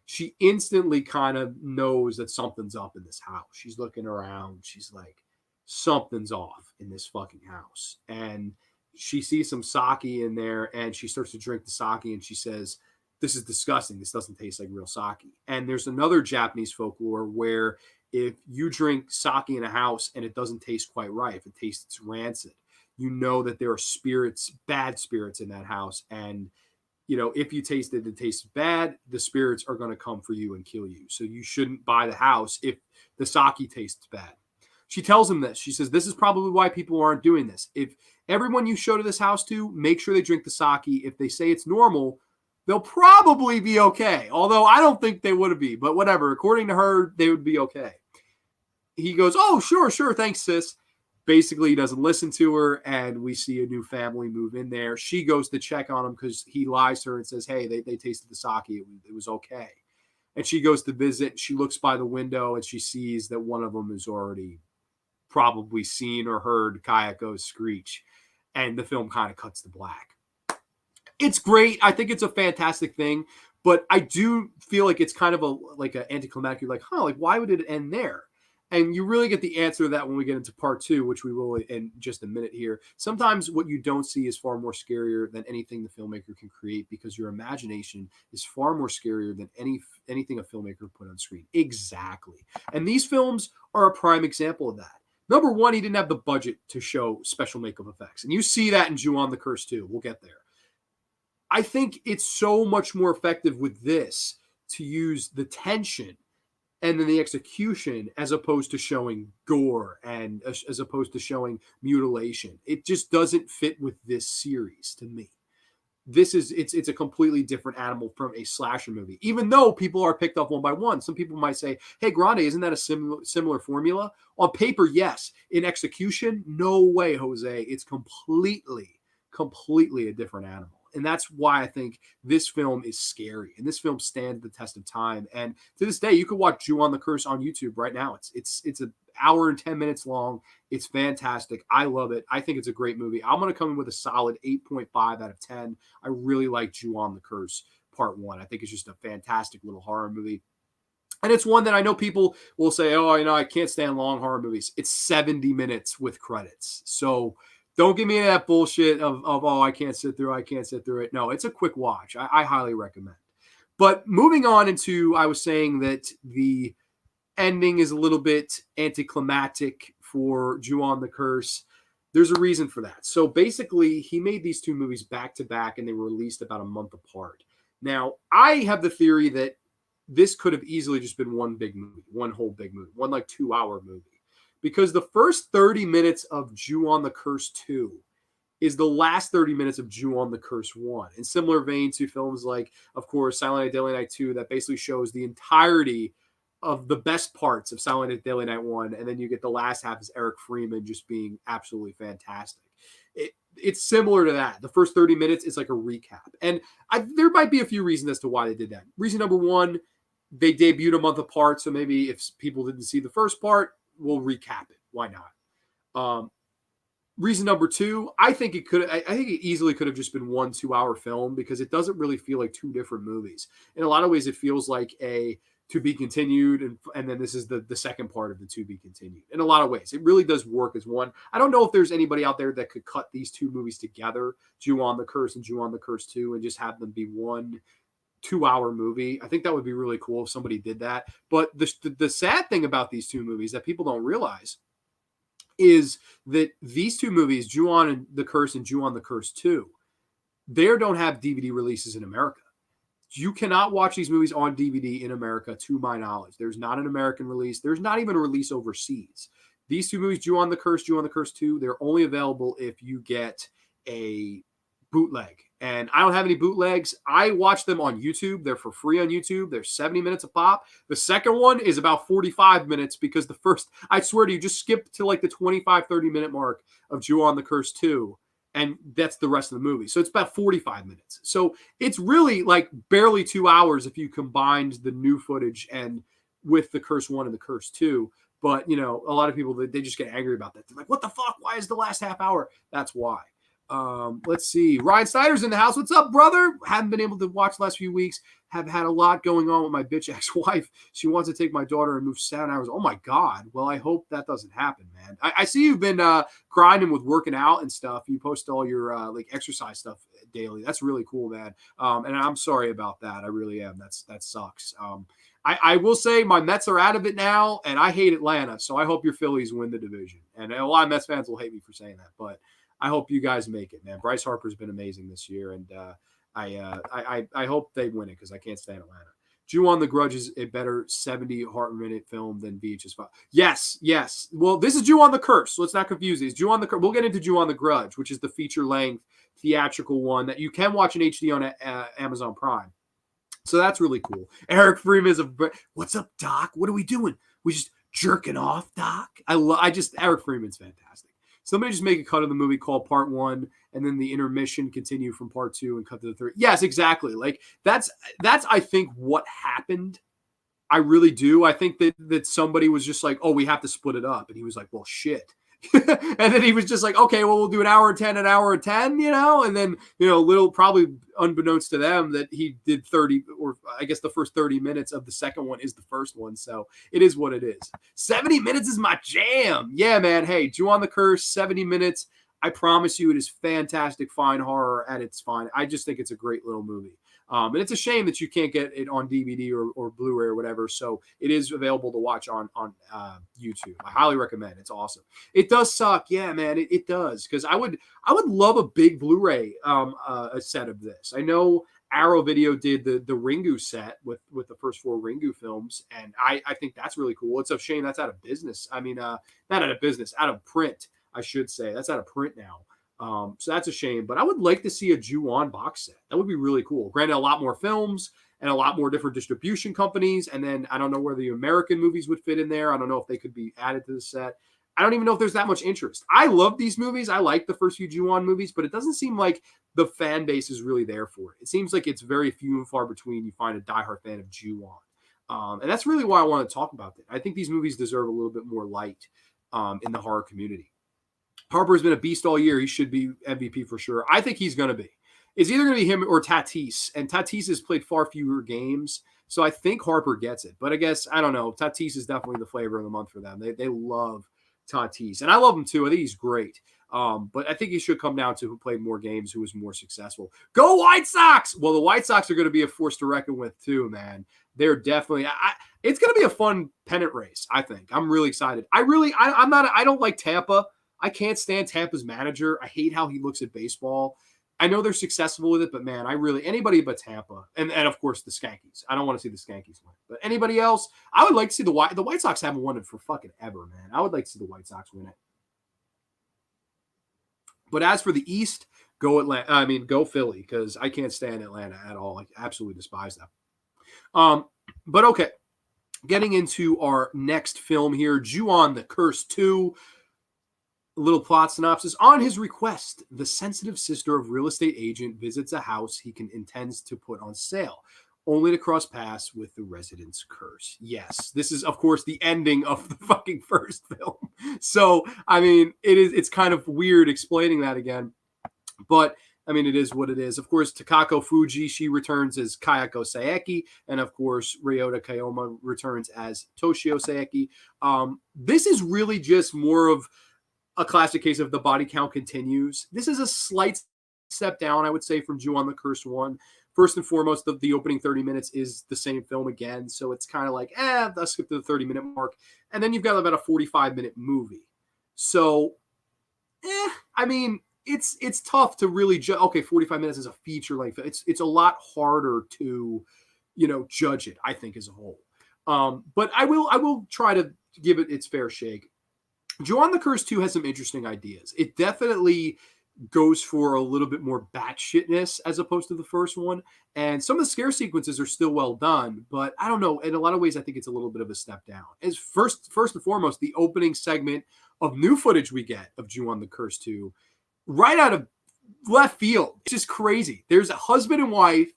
She instantly kind of knows that something's up in this house. She's looking around. She's like, something's off in this fucking house. And she sees some sake in there, and she starts to drink the sake, and she says, "This is disgusting. This doesn't taste like real sake." And there's another Japanese folklore where if you drink sake in a house and it doesn't taste quite right, if it tastes rancid, you know that there are spirits, bad spirits in that house. And if you taste it, it tastes bad, the spirits are going to come for you and kill you. So you shouldn't buy the house if the sake tastes bad. She tells him this. She says, "This is probably why people aren't doing this. If everyone you show to this house to, make sure they drink the sake. If they say it's normal, they'll probably be okay. Although I don't think they would be, but whatever. According to her, they would be okay." He goes, "Oh, sure. Thanks, sis." Basically, he doesn't listen to her, and we see a new family move in there. She goes to check on him because he lies to her and says, "Hey, they tasted the sake. It was okay." And she goes to visit. She looks by the window, and she sees that one of them has already probably seen or heard Kayako screech. And the film kind of cuts to black. It's great. I think it's a fantastic thing. But I do feel like it's kind of like an anticlimactic. You're like, why would it end there? And you really get the answer to that when we get into part 2, which we will in just a minute here. Sometimes what you don't see is far more scarier than anything the filmmaker can create because your imagination is far more scarier than anything a filmmaker put on screen. Exactly. And these films are a prime example of that. Number one, he didn't have the budget to show special makeup effects. And you see that in Ju-on the Curse too. We'll get there. I think it's so much more effective with this to use the tension and then the execution as opposed to showing gore and as opposed to showing mutilation. It just doesn't fit with this series to me. It's a completely different animal from a slasher movie. Even though people are picked up one by one, some people might say, "Hey, Grande, isn't that a similar formula?" On paper, yes. In execution, no way, Jose. It's completely a different animal. And that's why I think this film is scary. And this film stands the test of time. And to this day, you could watch Ju-on the Curse on YouTube right now. It's an hour and 10 minutes long. It's fantastic. I love it. I think it's a great movie. I'm going to come in with a solid 8.5 out of 10. I really like Ju-on the Curse Part 1. I think it's just a fantastic little horror movie. And it's one that I know people will say, "Oh, I can't stand long horror movies." It's 70 minutes with credits. So don't give me that bullshit of "Oh, I can't sit through it." No, it's a quick watch. I highly recommend. But moving on into, I was saying that the ending is a little bit anticlimactic for Juwon the Curse. There's a reason for that. So basically, he made these two movies back to back, and they were released about a month apart. Now, I have the theory that this could have easily just been one big movie, one whole big movie, one like 2-hour movie. because the first 30 minutes of Juwon the Curse 2 is the last 30 minutes of Juwon the Curse 1. In similar vein to films like, of course, Silent Night, Deadly Night 2, that basically shows the entirety of the best parts of Silent Night, Deadly Night 1, and then you get the last half as Eric Freeman just being absolutely fantastic. It's similar to that. The first 30 minutes is like a recap. And there might be a few reasons as to why they did that. Reason number one, they debuted a month apart, so maybe if people didn't see the first part, we'll recap it. Why not? Reason number two, I think it easily could have just been 1 2-hour film because it doesn't really feel like two different movies. In a lot of ways, it feels like a to be continued, and then this is the second part of the to be continued. In a lot of ways, it really does work as one. I don't know if there's anybody out there that could cut these two movies together, Ju-on the Curse and Ju-on the Curse 2, and just have them be 1 2-hour movie. I think that would be really cool if somebody did that. But the sad thing about these two movies that people don't realize is that these two movies, Ju-on the Curse and Ju-on the Curse 2, they don't have DVD releases in America. You cannot watch these movies on DVD in America, to my knowledge. There's not an American release. There's not even a release overseas. These two movies, Ju-on the Curse, Ju-on the Curse 2, they're only available if you get a bootleg. And I don't have any bootlegs. I watch them on YouTube. They're for free on YouTube. They're 70 minutes a pop. The second one is about 45 minutes because the first, I swear to you, just skip to like the 25, 30-minute mark of Ju-on the Curse 2. And that's the rest of the movie. So it's about 45 minutes. So it's really like barely 2 hours if you combined the new footage and with the Curse 1 and the Curse 2. But, you know, a lot of people, they just get angry about that. They're like, what the fuck? Why is the last half hour? That's why. Let's see. Ryan Snyder's in the house. What's up, brother? Haven't been able to watch the last few weeks. Have had a lot going on with my bitch ex-wife. She wants to take my daughter and move 7 hours. Oh my God. Well, I hope that doesn't happen, man. I see you've been grinding with working out and stuff. You post all your like exercise stuff daily. That's really cool, man. And I'm sorry about that. I really am. That sucks. I will say my Mets are out of it now, and I hate Atlanta. So I hope your Phillies win the division. And a lot of Mets fans will hate me for saying that, but I hope you guys make it, man. Bryce Harper's been amazing this year, and I hope they win it because I can't stand Atlanta. Juwon the Grudge is a better 70 heart-minute film than VH5. Yes. Well, this is Juwon the Curse. So let's not confuse these. Juwon the Curse. We'll get into Juwon the Grudge, which is the feature-length theatrical one that you can watch in HD on Amazon Prime. So that's really cool. Eric Freeman is what's up, Doc? What are we doing? We just jerking off, Doc? Eric Freeman's fantastic. Somebody just make a cut of the movie called Part 1, and then the intermission continue from Part 2 and cut to the third. Yes, exactly. Like that's I think what happened. I really do. I think that somebody was just like, oh, we have to split it up, and he was like, well, shit. And then he was just like, okay, well, we'll do an hour and 10, you know, and then, you know, little probably unbeknownst to them that he did 30, or I guess the first 30 minutes of the second one is the first one. So it is what it is. 70 minutes is my jam. Yeah, man. Hey, Ju-on the Curse, 70 minutes. I promise you it is fantastic, fine horror at its fine. I just think it's a great little movie. And it's a shame that you can't get it on DVD or Blu-ray or whatever. So it is available to watch on YouTube. I highly recommend. It's awesome. It does suck, yeah, man. It does, because I would love a big Blu-ray a set of this. I know Arrow Video did the Ringu set with the first 4 Ringu films, and I think that's really cool. It's a shame that's out of business. I mean, not out of business, out of print, I should say. That's out of print now. So that's a shame, but I would like to see a Ju-on box set. That would be really cool. Granted, a lot more films and a lot more different distribution companies. And then I don't know where the American movies would fit in there. I don't know if they could be added to the set. I don't even know if there's that much interest. I love these movies. I like the first few Ju-on movies, but it doesn't seem like the fan base is really there for it. It seems like it's very few and far between you find a diehard fan of Ju-on. And that's really why I want to talk about it. I think these movies deserve a little bit more light in the horror community. Harper's been a beast all year. He should be MVP for sure. I think he's going to be. It's either going to be him or Tatis. And Tatis has played far fewer games. So I think Harper gets it. But I guess, I don't know. Tatis is definitely the flavor of the month for them. They love Tatis. And I love him too. I think he's great. But I think he should come down to who played more games, who was more successful. Go White Sox! Well, the White Sox are going to be a force to reckon with too, man. They're definitely it's going to be a fun pennant race, I think. I'm really excited. I don't like Tampa. I can't stand Tampa's manager. I hate how he looks at baseball. I know they're successful with it, but man, anybody but Tampa and of course the Skankies. I don't want to see the Skankies win, but anybody else, I would like to see the White Sox haven't won it for fucking ever, man. I would like to see the White Sox win it. But as for the East, go Atlanta. I mean, go Philly, because I can't stand Atlanta at all. I absolutely despise them. But okay, getting into our next film here, Juwon the Curse 2. A little plot synopsis. On his request, the sensitive sister of real estate agent visits a house he intends to put on sale, only to cross paths with the resident's curse. Yes, this is, of course, the ending of the fucking first film. So, I mean, it's kind of weird explaining that again. But, I mean, it is what it is. Of course, Takako Fuji, she returns as Kayako Saeki. And, of course, Ryota Kayoma returns as Toshio Saeki. This is really just more of a classic case of the body count continues. This is a slight step down, I would say, from Juwon the Curse 1. First and foremost, the opening 30 minutes is the same film again. So it's kind of like, let's skip to the 30-minute mark. And then you've got about a 45-minute movie. So, I mean, it's tough to really judge. Okay, 45 minutes is a feature length. It's a lot harder to, judge it, I think, as a whole. But I will try to give it its fair shake. Juwon the Curse 2 has some interesting ideas. It definitely goes for a little bit more batshitness as opposed to the first one. And some of the scare sequences are still well done, but I don't know. In a lot of ways, I think it's a little bit of a step down. As first and foremost, the opening segment of new footage we get of Juwon the Curse 2, right out of left field. It's just crazy. There's a husband and wife.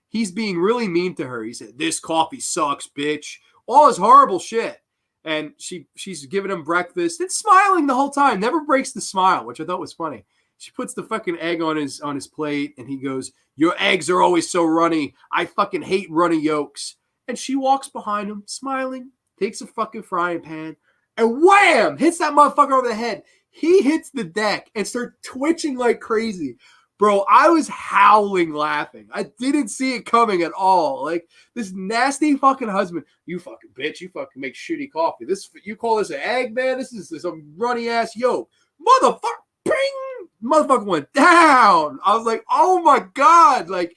He's being really mean to her. He said, "This coffee sucks, bitch." All this horrible shit. And she's giving him breakfast and smiling the whole time. Never breaks the smile, which I thought was funny. She puts the fucking egg on his plate, and he goes, "Your eggs are always so runny. I fucking hate runny yolks." And she walks behind him, smiling, takes a fucking frying pan, and wham! Hits that motherfucker over the head. He hits the deck and starts twitching like crazy. Bro, I was howling laughing. I didn't see it coming at all. Like, this nasty fucking husband. "You fucking bitch. You fucking make shitty coffee. You call this an egg, man? This is some runny ass yolk." Motherfucker. Ping! Motherfucker went down. I was like, oh my God. Like,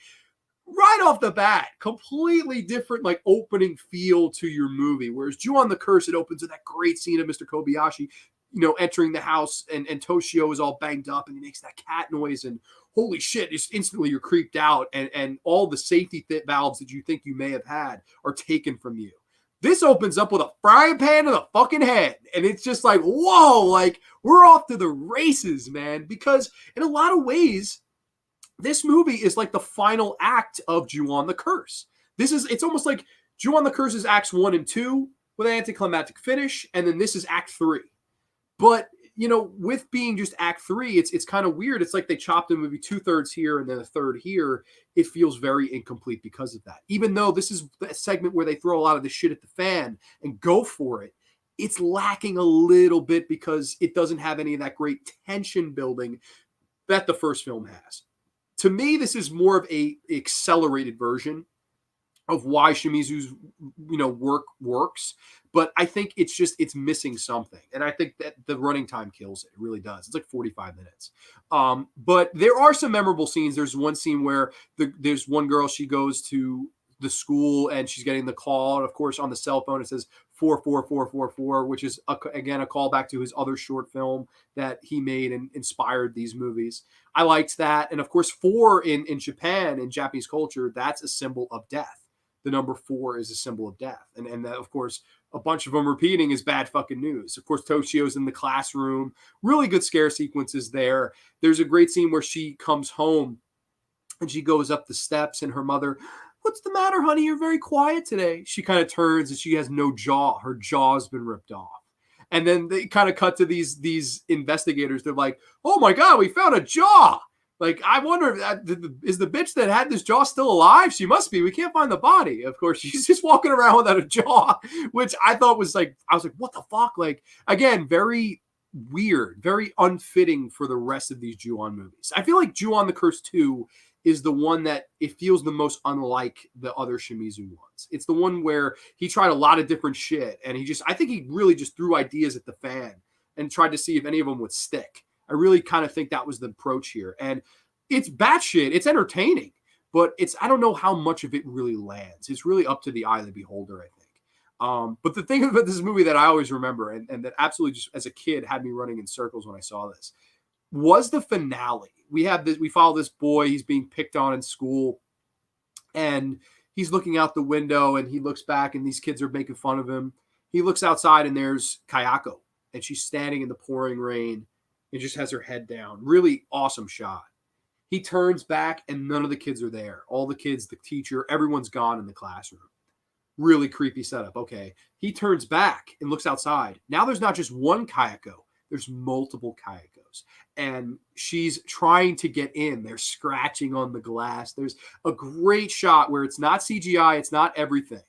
right off the bat, completely different, like, opening feel to your movie. Whereas Juwon the Curse, it opens with that great scene of Mr. Kobayashi, entering the house, and Toshio is all banged up, and he makes that cat noise, and holy shit, just instantly you're creeped out, and all the safety valves that you think you may have had are taken from you. This opens up with a frying pan to the fucking head, and it's just like, whoa, like, we're off to the races, man, because in a lot of ways, this movie is like the final act of Juwon the Curse. It's almost like Juwon the Curse is acts 1 and 2 with an anticlimactic finish, and then this is act 3. But, with being just act 3, it's kind of weird. It's like they chopped the movie 2/3 here and then a third here. It feels very incomplete because of that. Even though this is a segment where they throw a lot of the shit at the fan and go for it, it's lacking a little bit because it doesn't have any of that great tension building that the first film has. To me, this is more of a accelerated version of why Shimizu's work works, but I think it's missing something, and I think that the running time kills it. It really does. It's like 45 minutes. But there are some memorable scenes. There's one scene where there's one girl, she goes to the school and she's getting the call, and of course on the cell phone it says 44444, which is again a callback to his other short film that he made and inspired these movies. I liked that, and of course 4 in Japan, in Japanese culture, that's a symbol of death. The number 4 is a symbol of death. And that, of course, a bunch of them repeating is bad fucking news. Of course, Toshio's in the classroom. Really good scare sequences there. There's a great scene where she comes home and she goes up the steps, and her mother, "What's the matter, honey? You're very quiet today." She kind of turns and she has no jaw. Her jaw's been ripped off. And then they kind of cut to these investigators. They're like, "Oh my God, we found a jaw. Like, I wonder, is the bitch that had this jaw still alive? She must be. We can't find the body." Of course, she's just walking around without a jaw, which I thought was like, I was like, what the fuck? Like, again, very weird, very unfitting for the rest of these Juwon movies. I feel like Juwon the Curse 2 is the one that it feels the most unlike the other Shimizu ones. It's the one where he tried a lot of different shit, and I think he really just threw ideas at the fan and tried to see if any of them would stick. I really kind of think that was the approach here. And it's batshit. It's entertaining, but I don't know how much of it really lands. It's really up to the eye of the beholder, I think. But the thing about this movie that I always remember, and that absolutely just as a kid had me running in circles when I saw this, was the finale. We follow this boy. He's being picked on in school, and he's looking out the window, and he looks back, and these kids are making fun of him. He looks outside, and there's Kayako, and she's standing in the pouring rain and just has her head down. Really awesome shot. He turns back, and none of the kids are there. All the kids, the teacher, everyone's gone in the classroom. Really creepy setup. Okay. He turns back and looks outside. Now there's not just one Kayako. There's multiple Kayakos. And she's trying to get in. They're scratching on the glass. There's a great shot where it's not CGI. It's not everything.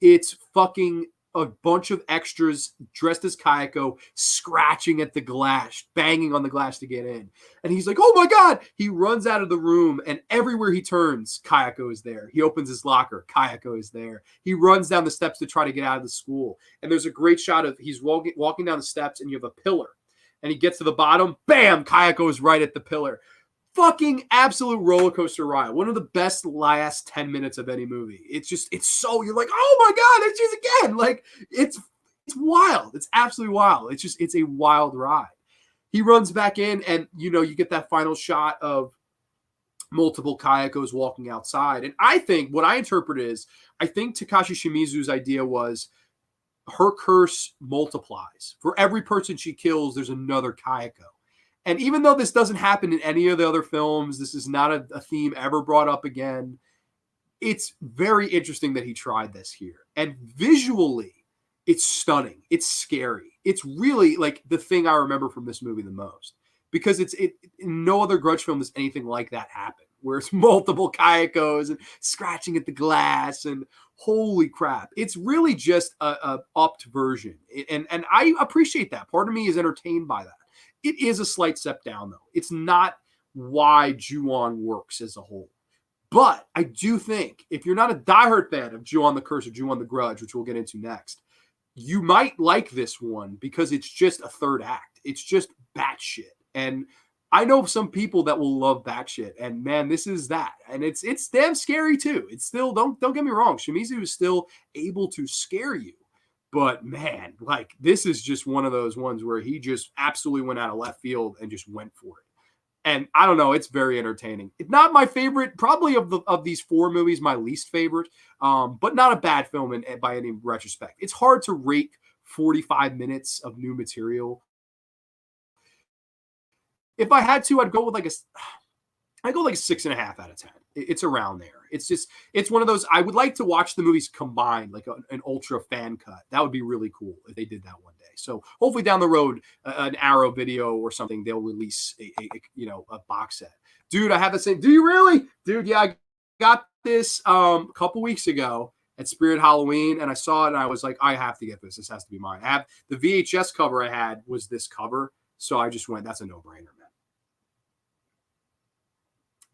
It's fucking a bunch of extras dressed as Kayako scratching at the glass, banging on the glass to get in. And he's like, oh my God. He runs out of the room, and everywhere he turns, Kayako is there. He opens his locker. Kayako is there. He runs down the steps to try to get out of the school. And there's a great shot of he's walking down the steps, and you have a pillar. And he gets to the bottom. Bam! Kayako is right at the pillar. Fucking absolute roller coaster ride. One of the best last 10 minutes of any movie. It's so, you're like, oh my God, it's just again. Like, it's wild. It's absolutely wild. It's a wild ride. He runs back in, and you get that final shot of multiple Kayakos walking outside. And I think what I interpret is, I think Takashi Shimizu's idea was her curse multiplies. For every person she kills, there's another Kayako. And even though this doesn't happen in any of the other films, this is not a theme ever brought up again, it's very interesting that he tried this here. And visually, it's stunning. It's scary. It's really like the thing I remember from this movie the most. Because in no other Grudge film does anything like that happen, where it's multiple Kayakos and scratching at the glass, and holy crap. It's really just a upped version. And I appreciate that. Part of me is entertained by that. It is a slight step down, though. It's not why Ju-on works as a whole. But I do think if you're not a diehard fan of Juwon the Curse or Juwon the Grudge, which we'll get into next, you might like this one because it's just a third act. It's just batshit. And I know some people that will love batshit. And man, this is that. And it's damn scary too. It's still, don't get me wrong, Shimizu is still able to scare you. But man, like, this is just one of those ones where he just absolutely went out of left field and just went for it. And I don't know, it's very entertaining. It's not my favorite, probably of these four movies, my least favorite, but not a bad film by any retrospect. It's hard to rate 45 minutes of new material. If I had to, I'd go with like a 6.5 out of 10. It's around there. It's one of those, I would like to watch the movies combined, like an ultra fan cut. That would be really cool if they did that one day. So hopefully down the road, an Arrow video or something, they'll release a box set. Dude, I have the same. Do you really? Dude, yeah, I got this a couple weeks ago at Spirit Halloween, and I saw it, and I was like, I have to get this. This has to be mine. I have the VHS cover I had was this cover, so I just went, that's a no-brainer, man.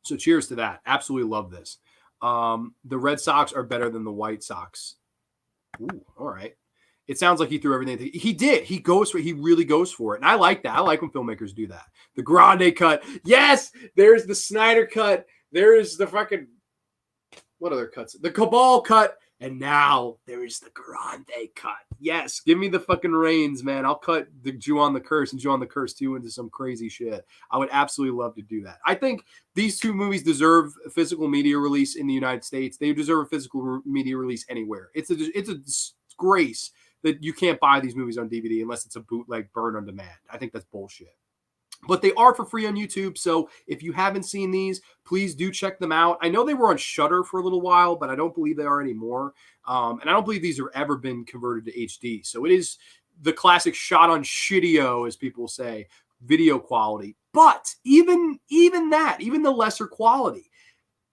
So cheers to that. Absolutely love this. The Red Sox are better than the White Sox. Ooh, all right. It sounds like he threw everything. He did. He really goes for it. And I like that. I like when filmmakers do that. The Grande cut. Yes, there's the Snyder cut. There's the fucking, what other cuts? The Cabal cut. And now there is the Grande cut. Yes, give me the fucking reins, man. I'll cut the Juwon the Curse and Juwon the Curse 2 into some crazy shit. I would absolutely love to do that. I think these two movies deserve a physical media release in the United States. They deserve a physical media release anywhere. It's a disgrace that you can't buy these movies on DVD unless it's a bootleg burn on demand. I think that's bullshit. But they are for free on YouTube, so if you haven't seen these, please do check them out. I know they were on Shudder for a little while, but I don't believe they are anymore. And I don't believe these have ever been converted to HD. So it is the classic shot on shitty-o, as people say, video quality. But even that, even the lesser quality,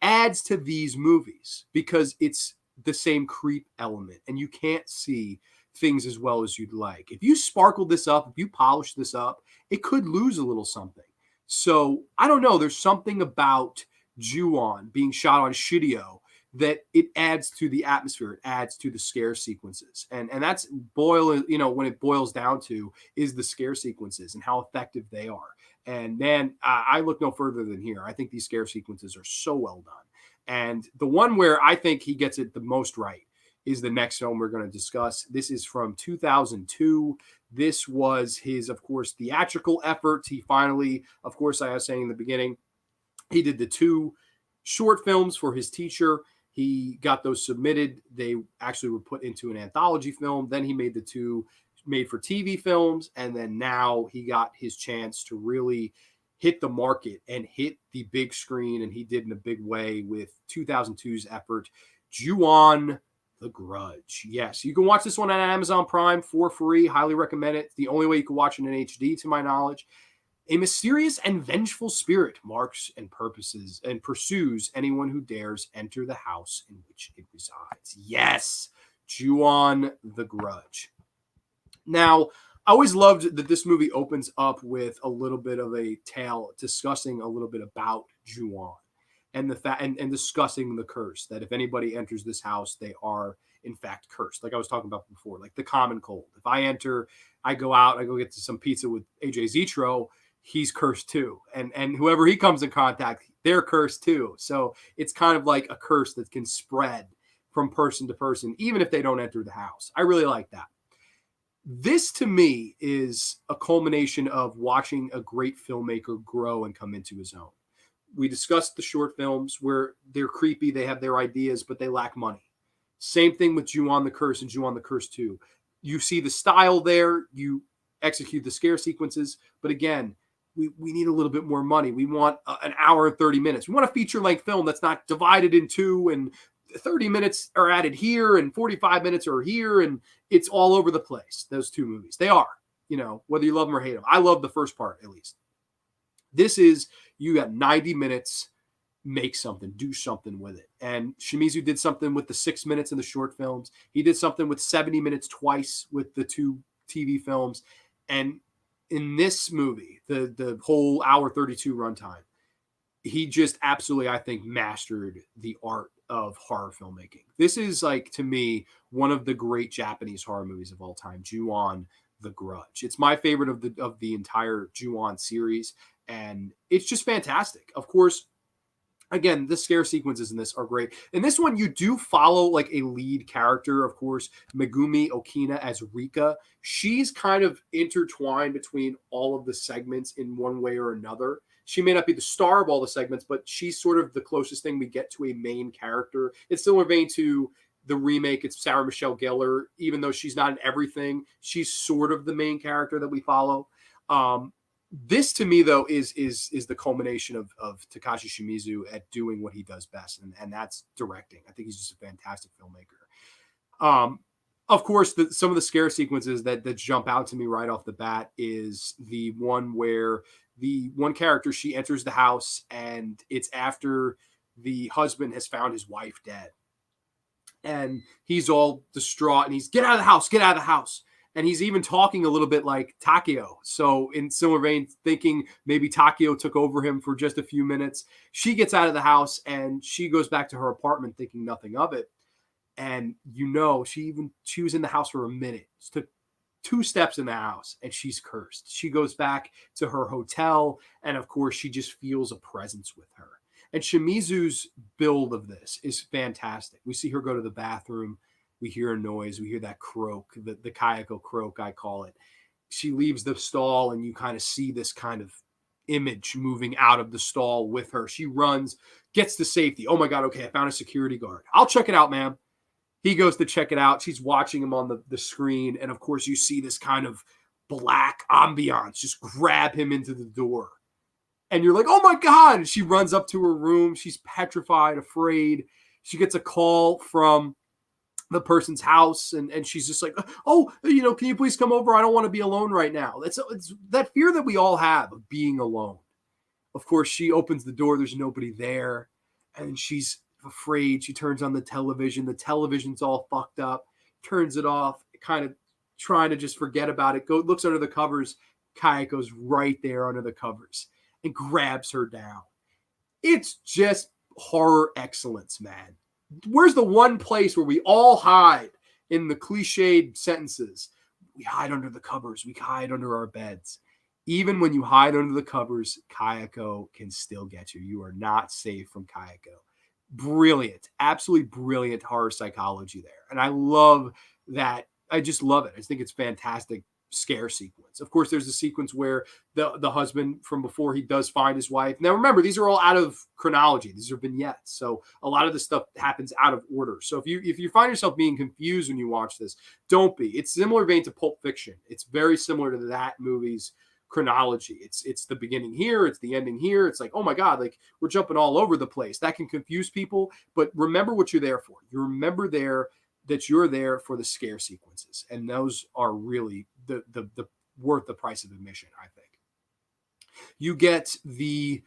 adds to these movies because it's the same creep element, and you can't see things as well as you'd like. If you sparkle this up, if you polish this up, it could lose a little something. So I don't know. There's something about Ju-on being shot on shitty-o that it adds to the atmosphere, it adds to the scare sequences. And that's when it boils down to is the scare sequences and how effective they are. And man, I look no further than here. I think these scare sequences are so well done. And the one where I think he gets it the most right is the next film we're going to discuss. This is from 2002. This was his, of course, theatrical effort. He finally, of course, I was saying in the beginning, he did the 2 short films for his teacher. He got those submitted. They actually were put into an anthology film. Then he made the 2 made for TV films. And then now he got his chance to really hit the market and hit the big screen. And he did in a big way with 2002's effort, Ju-on the Grudge. Yes, you can watch this one on Amazon Prime for free. Highly recommend it. It's the only way you can watch it in HD, to my knowledge. A mysterious and vengeful spirit marks and pursues anyone who dares enter the house in which it resides. Yes, Ju-on the Grudge. Now, I always loved that this movie opens up with a little bit of a tale discussing a little bit about Ju-on and the fact and discussing the curse, that if anybody enters this house, they are in fact cursed. Like I was talking about before, like the common cold. If I enter, I go out, I go get some pizza with AJ Zetro, he's cursed too. And whoever he comes in contact, they're cursed too. So it's kind of like a curse that can spread from person to person, even if they don't enter the house. I really like that. This to me is a culmination of watching a great filmmaker grow and come into his own. We discussed the short films where they're creepy, they have their ideas, but they lack money. Same thing with Juwon the Curse and Juwon the Curse 2. You see the style there, you execute the scare sequences, but again, we need a little bit more money. We want an hour and 30 minutes. We want a feature-length film that's not divided in 2 and 30 minutes are added here and 45 minutes are here, and it's all over the place, those 2 movies. They are, whether you love them or hate them. I love the first part, at least. This is, you got 90 minutes, make something, do something with it. And Shimizu did something with the 6 minutes in the short films. He did something with 70 minutes twice with the 2 TV films. And in this movie, the whole hour 32 runtime, he just absolutely, I think, mastered the art of horror filmmaking. This is, like, to me, one of the great Japanese horror movies of all time, Ju-on the Grudge. It's my favorite of the entire Ju-on series, and it's just fantastic. Of course, again, the scare sequences in this are great. In this one, you do follow like a lead character, of course, Megumi Okina as Rika. She's kind of intertwined between all of the segments in one way or another. She may not be the star of all the segments, but she's sort of the closest thing we get to a main character. It's similar vein to the remake. It's Sarah Michelle Gellar. Even though she's not in everything, she's sort of the main character that we follow. This to me, though, is the culmination of Takashi Shimizu at doing what he does best, and that's directing. I think he's just a fantastic filmmaker. Of course, some of the scare sequences that jump out to me right off the bat is the one where the one character, she enters the house, and it's after the husband has found his wife dead. And he's all distraught, and he's, get out of the house, get out of the house. And he's even talking a little bit like Takeo. So in similar vein, thinking maybe Takeo took over him for just a few minutes. She gets out of the house and she goes back to her apartment thinking nothing of it. And she was in the house for a minute. She took 2 steps in the house and she's cursed. She goes back to her hotel, and of course she just feels a presence with her. And Shimizu's build of this is fantastic. We see her go to the bathroom. We hear a noise. We hear that croak, the Kayako croak, I call it. She leaves the stall, and you kind of see this kind of image moving out of the stall with her. She runs, gets to safety. Oh, my God, okay, I found a security guard. I'll check it out, ma'am. He goes to check it out. She's watching him on the screen, and, of course, you see this kind of black ambiance just grab him into the door. And you're like, oh, my God. And she runs up to her room. She's petrified, afraid. She gets a call from the person's house, and she's just like, oh, can you please come over? I don't want to be alone right now. It's that fear that we all have of being alone. Of course, she opens the door. There's nobody there, and she's afraid. She turns on the television. The television's all fucked up, turns it off, kind of trying to just forget about it. Looks under the covers. Kayako's right there under the covers and grabs her down. It's just horror excellence, man. where's the one place where we all hide in the cliched sentences? We hide under the covers. We hide under our beds. Even when you hide under the covers, Kayako can still get you. You are not safe from Kayako. Brilliant, absolutely brilliant horror psychology there. And I love that. I just love it. I think it's fantastic scare sequence. Of course, there's a sequence where the husband from before, he does find his wife. Now, remember, these are all out of chronology. These are vignettes. So a lot of this stuff happens out of order. So if you find yourself being confused when you watch this, don't be. It's similar vein to Pulp Fiction. It's very similar to that movie's chronology. It's the beginning here, it's the ending here. It's like, oh my God, like we're jumping all over the place. That can confuse people, but remember what you're there for. You remember that you're there for the scare sequences, and those are really the worth the price of admission, I think. You get the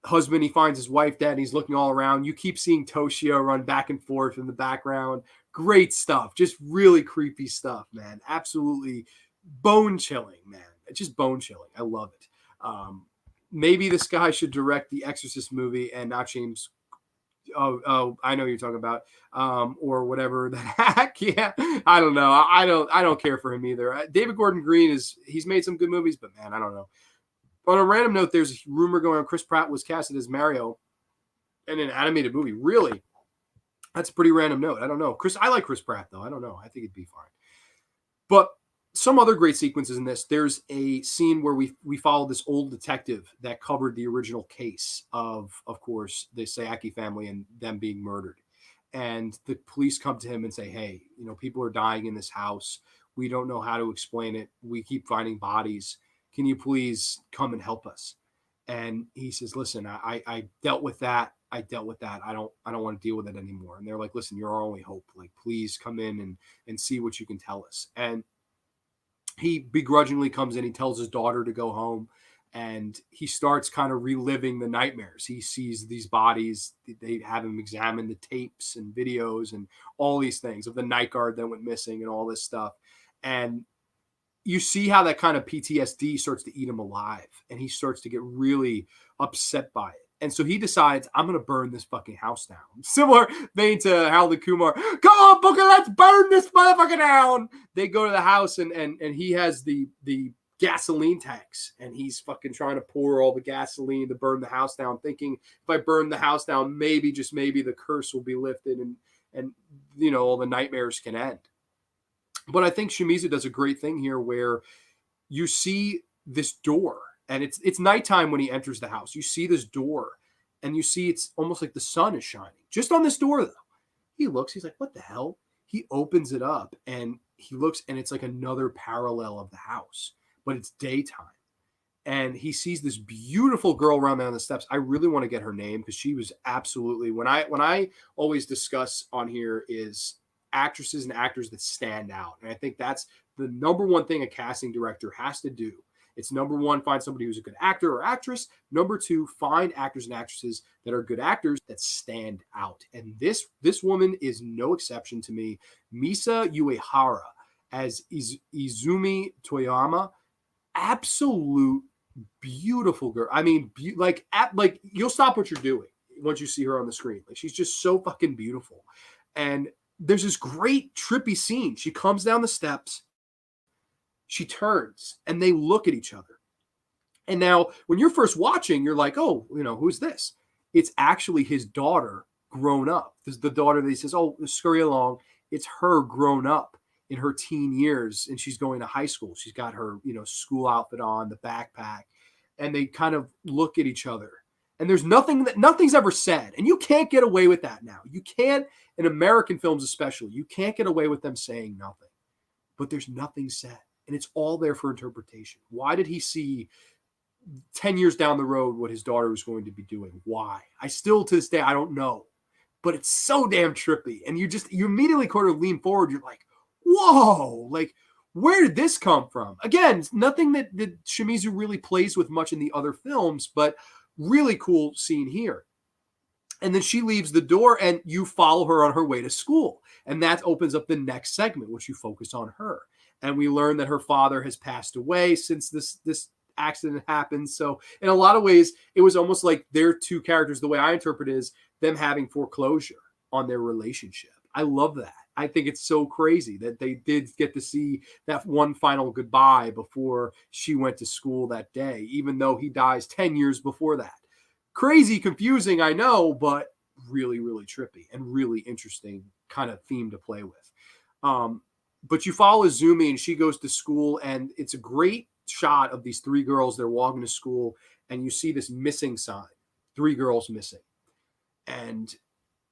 husband, he finds his wife dead, he's looking all around. You keep seeing Toshio run back and forth in the background. Great stuff. Just really creepy stuff, man. Absolutely bone chilling, man. It's just bone chilling. I love it. Maybe this guy should direct the Exorcist movie and not James. Oh, I know you're talking about, or whatever the heck. Yeah, I don't know. I don't care for him either. David Gordon Green he's made some good movies, but man, I don't know. On a random note, there's a rumor going on Chris Pratt was casted as Mario in an animated movie. Really? That's a pretty random note. I don't know. I like Chris Pratt though. I don't know. I think it'd be fine. But some other great sequences in this. There's a scene where we follow this old detective that covered the original case of course, the Sayaki family and them being murdered. And the police come to him and say, hey, people are dying in this house. We don't know how to explain it. We keep finding bodies. Can you please come and help us? And he says, listen, I dealt with that. I don't want to deal with it anymore. And they're like, listen, you're our only hope. Like, please come in and see what you can tell us. And he begrudgingly comes in. He tells his daughter to go home, and he starts kind of reliving the nightmares. He sees these bodies. They have him examine the tapes and videos and all these things of the night guard that went missing and all this stuff. And you see how that kind of PTSD starts to eat him alive, and he starts to get really upset by it. And so he decides, I'm going to burn this fucking house down. Similar vein to Harold and Kumar. Come on, Booker, let's burn this motherfucker down. They go to the house, and he has the gasoline tanks, and he's fucking trying to pour all the gasoline to burn the house down, thinking if I burn the house down, maybe, just maybe, the curse will be lifted and all the nightmares can end. But I think Shimizu does a great thing here where you see this door, and it's nighttime when he enters the house. You see this door, and you see it's almost like the sun is shining just on this door, though. He looks, he's like, what the hell? He opens it up, and he looks, and it's like another parallel of the house, but it's daytime. And he sees this beautiful girl run down the steps. I really want to get her name because she was absolutely, when I always discuss on here is actresses and actors that stand out. And I think that's the number one thing a casting director has to do. It's number one, find somebody who's a good actor or actress. Number two, find actors and actresses that are good actors that stand out. And this woman is no exception to me. Misa Uehara as Izumi Toyama, absolute beautiful girl. I mean, like you'll stop what you're doing once you see her on the screen. Like, she's just so fucking beautiful. And there's this great trippy scene. She comes down the steps, she turns, and they look at each other. And now, when you're first watching, you're like, oh, who's this? It's actually his daughter grown up. This is the daughter that he says, oh, scurry along. It's her grown up in her teen years, and she's going to high school. She's got her, school outfit on, the backpack, and they kind of look at each other. And there's nothing's ever said. And you can't get away with that now. You can't, in American films especially, you can't get away with them saying nothing. But there's nothing said. And it's all there for interpretation. Why did he see 10 years down the road what his daughter was going to be doing? Why? I still, to this day, I don't know. But it's so damn trippy. And you immediately kind of lean forward. You're like, whoa, like, where did this come from? Again, it's nothing that Shimizu really plays with much in the other films, but really cool scene here. And then she leaves the door, and you follow her on her way to school. And that opens up the next segment, which you focus on her. And we learn that her father has passed away since this accident happened. So in a lot of ways, it was almost like their two characters, the way I interpret it, is them having foreclosure. on their relationship. I love that. I think it's so crazy that they did get to see that one final goodbye before she went to school that day, even though he dies 10 years before that. Crazy, confusing, I know, but really, really trippy and really interesting kind of theme to play with. But you follow Izumi and she goes to school, and it's a great shot of these three girls. They're walking to school, and you see this missing sign, 3 girls missing. And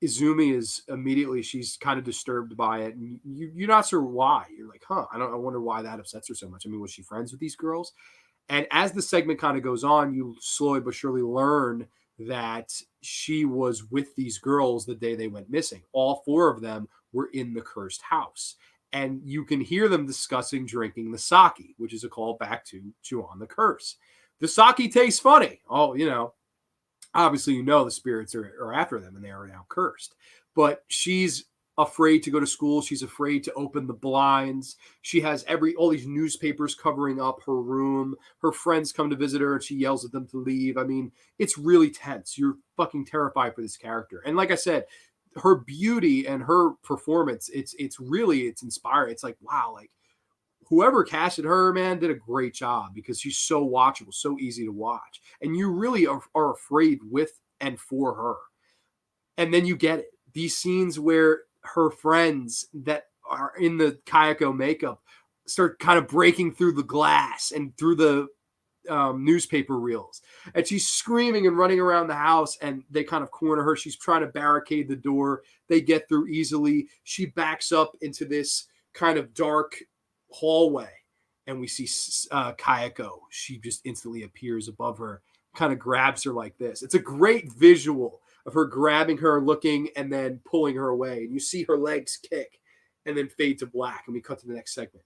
Izumi is immediately, she's kind of disturbed by it. And you're not sure why. You're like, I wonder why that upsets her so much. I mean, was she friends with these girls? And as the segment kind of goes on, you slowly but surely learn that she was with these girls the day they went missing. All 4 of them were in the cursed house. And you can hear them discussing drinking the sake, which is a call back to Juwon the Curse. The sake tastes funny. Oh, obviously, the spirits are after them and they are now cursed. But she's afraid to go to school. She's afraid to open the blinds. She has all these newspapers covering up her room. Her friends come to visit her and she yells at them to leave. I mean, it's really tense. You're fucking terrified for this character. And like I said, her beauty and her performance, it's inspiring. It's like, wow, like whoever casted her, man, did a great job because she's so watchable, so easy to watch. And you really are afraid with and for her. And then you get it. These scenes where her friends that are in the Kayako makeup start kind of breaking through the glass and through the newspaper reels. And she's screaming and running around the house, and they kind of corner her. She's trying to barricade the door. They get through easily. She backs up into this kind of dark hallway, and we see Kayako. She just instantly appears above her, kind of grabs her like this. It's a great visual of her grabbing her, looking, and then pulling her away. And you see her legs kick and then fade to black. And we cut to the next segment.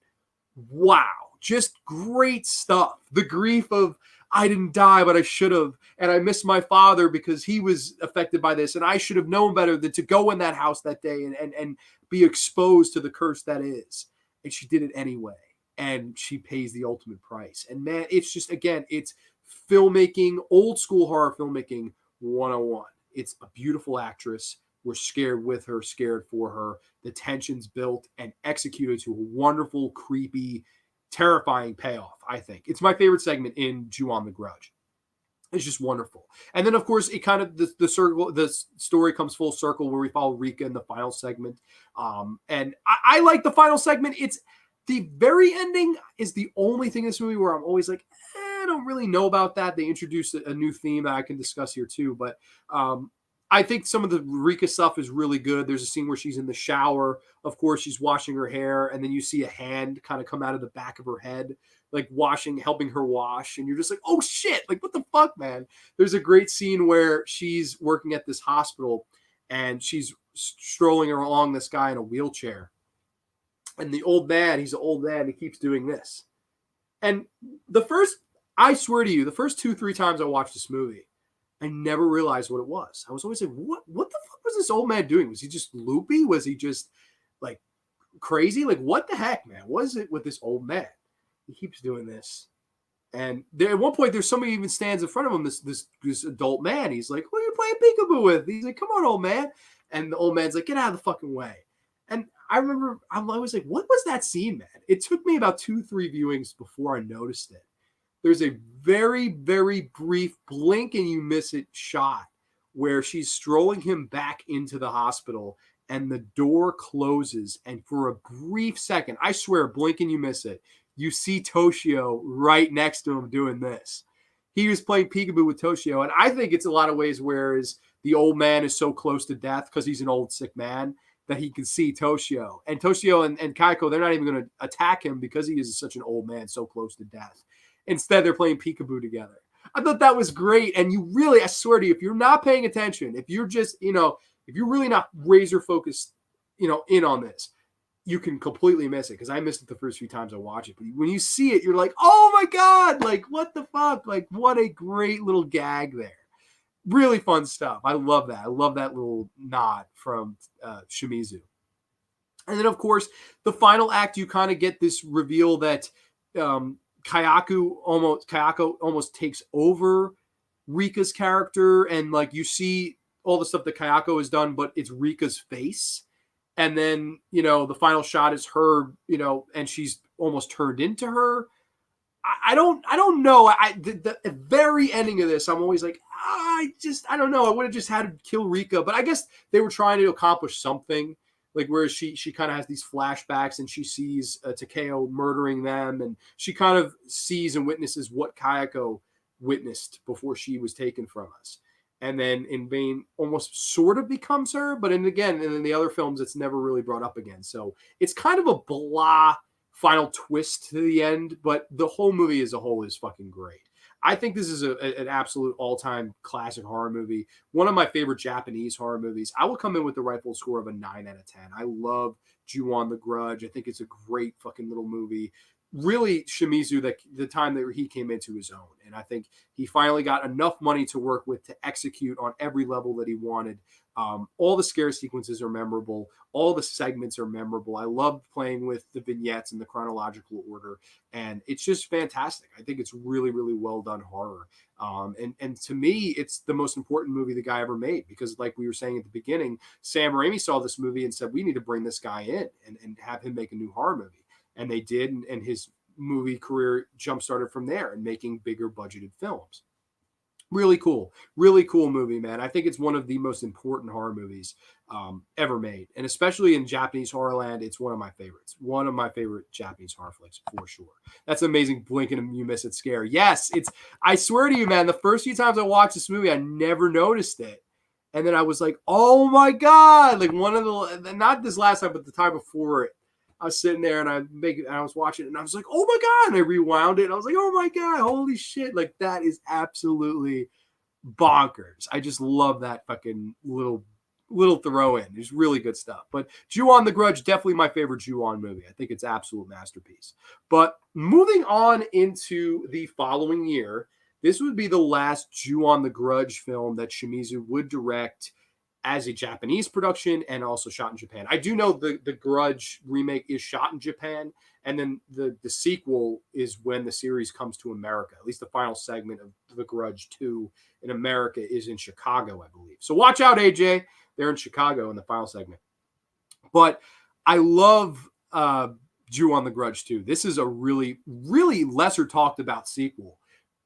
Wow. Just great stuff. The grief of, I didn't die, but I should have. And I miss my father because he was affected by this. And I should have known better than to go in that house that day and be exposed to the curse that is. And she did it anyway. And she pays the ultimate price. And man, it's just, again, it's filmmaking, old school horror filmmaking 101. It's a beautiful actress. We're scared with her, scared for her. The tension's built and executed to a wonderful, creepy, terrifying payoff, I think. It's my favorite segment in Ju-on the Grudge. It's just wonderful. And then, of course, it kind of, the story comes full circle where we follow Rika in the final segment. And I like the final segment. It's the very ending is the only thing in this movie where I'm always like, I don't really know about that. They introduced a new theme that I can discuss here too. But I think some of the Rika stuff is really good. There's a scene where she's in the shower. Of course, she's washing her hair. And then you see a hand kind of come out of the back of her head, like helping her wash. And you're just like, oh shit, like what the fuck, man? There's a great scene where she's working at this hospital and she's strolling along this guy in a wheelchair. And the old man, he's an old man, he keeps doing this. And I swear to you, the first 2-3 times I watched this movie, I never realized what it was. I was always like, what the fuck was this old man doing? Was he just loopy? Was he just like crazy? Like, what the heck, man? What is it with this old man? He keeps doing this. And at one point, there's somebody even stands in front of him, this adult man. He's like, who are you playing peekaboo with? He's like, come on, old man. And the old man's like, get out of the fucking way. And I remember, I was like, what was that scene, man? It took me about 2-3 viewings before I noticed it. There's a very, very brief blink and you miss it shot where she's strolling him back into the hospital and the door closes. And for a brief second, I swear, blink and you miss it, you see Toshio right next to him doing this. He was playing peekaboo with Toshio. And I think it's a lot of ways whereas the old man is so close to death because he's an old sick man that he can see Toshio. And Toshio and Kayako, they're not even going to attack him because he is such an old man so close to death. Instead, they're playing peekaboo together. I thought that was great. And you really, I swear to you, if you're not paying attention, if you're just, if you're really not razor focused, in on this, you can completely miss it. Because I missed it the first few times I watched it. But when you see it, you're like, oh my God, like what the fuck? Like what a great little gag there. Really fun stuff. I love that. I love that little nod from Shimizu. And then, of course, the final act, you kind of get this reveal that Kayako almost takes over Rika's character, and like you see all the stuff that Kayako has done, but it's Rika's face. And then, the final shot is her, and she's almost turned into her. I don't know. The very ending of this, I'm always like, I don't know. I would have just had to kill Rika, but I guess they were trying to accomplish something, like where she kind of has these flashbacks and she sees Takeo murdering them, and she kind of sees and witnesses what Kayako witnessed before she was taken from us. And then in vain almost sort of becomes her, but in the other films, it's never really brought up again. So it's kind of a blah final twist to the end, but the whole movie as a whole is fucking great. I think this is an absolute all-time classic horror movie. One of my favorite Japanese horror movies. I will come in with the rightful score of a 9 out of 10. I love Ju-on the Grudge. I think it's a great fucking little movie. Really, Shimizu, the time that he came into his own. And I think he finally got enough money to work with to execute on every level that he wanted. All the scare sequences are memorable. All the segments are memorable. I love playing with the vignettes in the chronological order. And it's just fantastic. I think it's really, really well done horror. And to me, it's the most important movie the guy ever made, because like we were saying at the beginning, Sam Raimi saw this movie and said, we need to bring this guy in and have him make a new horror movie. And they did, and his movie career jump-started from there and making bigger budgeted films. Really cool movie, man. I think it's one of the most important horror movies ever made. And especially in Japanese horror land, it's one of my favorites. One of my favorite Japanese horror flicks, for sure. That's amazing. Blink and you miss it scare. Yes, I swear to you, man, the first few times I watched this movie, I never noticed it. And then I was like, oh my God. Like not this last time, but the time before it. I was sitting there and I was watching it and I was like, oh my God. And I rewound it and I was like, oh my God, holy shit. Like that is absolutely bonkers. I just love that fucking little throw in. It's really good stuff. But Juwon the Grudge, definitely my favorite Ju-on movie. I think it's an absolute masterpiece. But moving on into the following year, this would be the last Juwon the Grudge film that Shimizu would direct as a Japanese production and also shot in Japan. I do know the Grudge remake is shot in Japan, and then the sequel is when the series comes to America. At least the final segment of The Grudge 2 in America is in Chicago, I believe. So watch out, AJ. They're in Chicago in the final segment. But I love Ju-on the Grudge 2. This is a really, really lesser talked about sequel.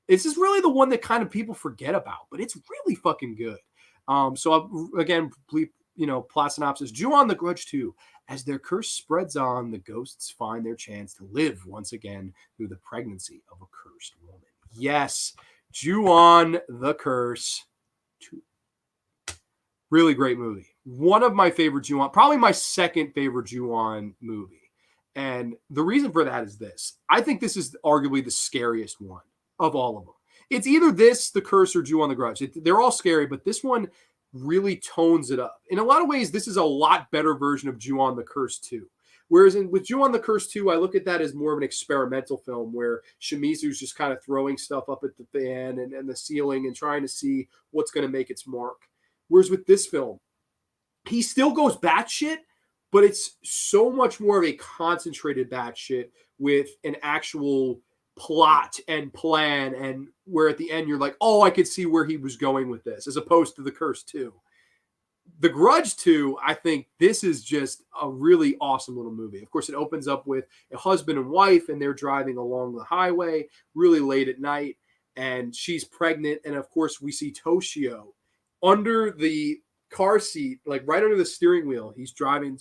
This is really the one that kind of people forget about, but it's really fucking good. Again, plot synopsis. Juwon the Grudge 2. As their curse spreads on, the ghosts find their chance to live once again through the pregnancy of a cursed woman. Yes, Juwon the Curse 2. Really great movie. One of my favorite Juwon, probably my second favorite Juwon movie. And the reason for that is this. I think this is arguably the scariest one of all of them. It's either this, The Curse, or Ju-on the Grudge. They're all scary, but this one really tones it up. In a lot of ways, this is a lot better version of Ju-on the Curse 2. Whereas with Ju-on the Curse 2, I look at that as more of an experimental film where Shimizu's just kind of throwing stuff up at the fan and the ceiling and trying to see what's going to make its mark. Whereas with this film, he still goes batshit, but it's so much more of a concentrated batshit with an actual plot and plan, and where at the end you're like, oh, I could see where he was going with this, as opposed to The Curse 2. The Grudge 2, I think this is just a really awesome little movie. Of course, it opens up with a husband and wife, and they're driving along the highway really late at night, and she's pregnant, and of course we see Toshio under the car seat, like right under the steering wheel. He's driving.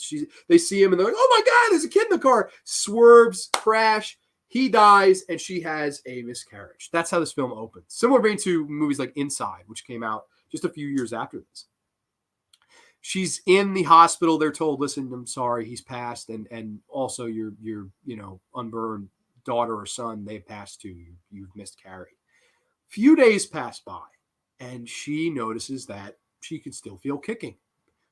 They see him and they're like, oh my God, there's a kid in the car. Swerves, crash. He dies, and she has a miscarriage. That's how this film opens. Similar vein to movies like Inside, which came out just a few years after this. She's in the hospital. They're told, listen, I'm sorry, he's passed. And also your unborn daughter or son, they've passed too. You've miscarried. Few days pass by, and she notices that she can still feel kicking.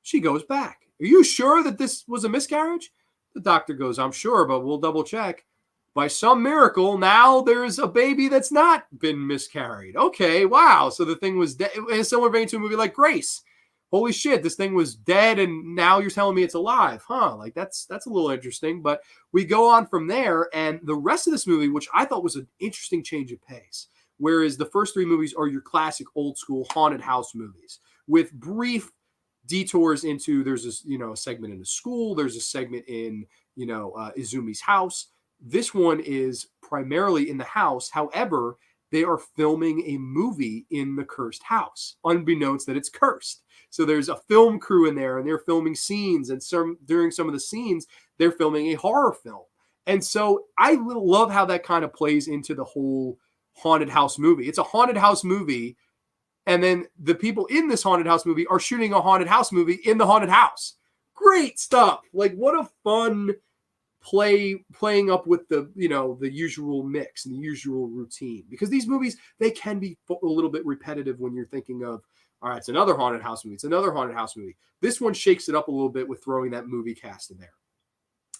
She goes back. Are you sure that this was a miscarriage? The doctor goes, I'm sure, but we'll double check. By some miracle, now there's a baby that's not been miscarried. Okay, wow. So the thing was dead. In a similar vein to a movie like Grace. Holy shit, this thing was dead, and now you're telling me it's alive. Huh, like that's a little interesting. But we go on from there, and the rest of this movie, which I thought was an interesting change of pace, whereas the first three movies are your classic old school haunted house movies, with brief detours into, there's this, a segment in the school, there's a segment in, Izumi's house. This one is primarily in the house. However, they are filming a movie in the cursed house, unbeknownst that it's cursed. So there's a film crew in there, and they're filming scenes, and during some of the scenes, they're filming a horror film. And so I love how that kind of plays into the whole haunted house movie. It's a haunted house movie, and then the people in this haunted house movie are shooting a haunted house movie in the haunted house. Great stuff. Like, what a fun playing up with the usual mix and the usual routine, because these movies, they can be a little bit repetitive when you're thinking of, all right, it's another haunted house movie, it's another haunted house movie. This one shakes it up a little bit with throwing that movie cast in there.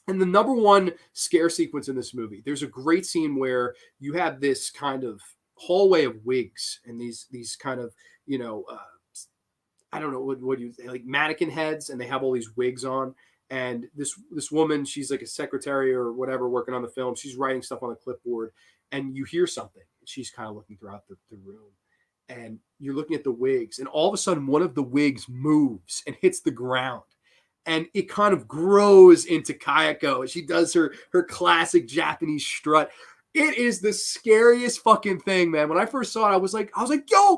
And the number one scare sequence in this movie, there's a great scene where you have this kind of hallway of wigs and these kind of I don't know what you say, like mannequin heads, and they have all these wigs on. And this woman, she's like a secretary or whatever working on the film. She's writing stuff on a clipboard, and you hear something. She's kind of looking throughout the room, and you're looking at the wigs, and all of a sudden one of the wigs moves and hits the ground, and it kind of grows into Kayako. She does her classic Japanese strut. It is the scariest fucking thing, man. When I first saw it, I was like, yo,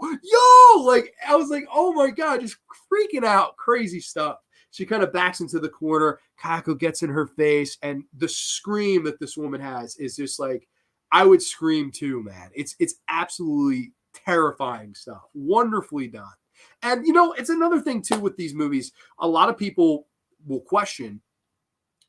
like, I was like, oh my God, just freaking out, crazy stuff. She kind of backs into the corner. Kayako gets in her face, and the scream that this woman has is just like, I would scream too, man. It's absolutely terrifying stuff. Wonderfully done. And, it's another thing too with these movies. A lot of people will question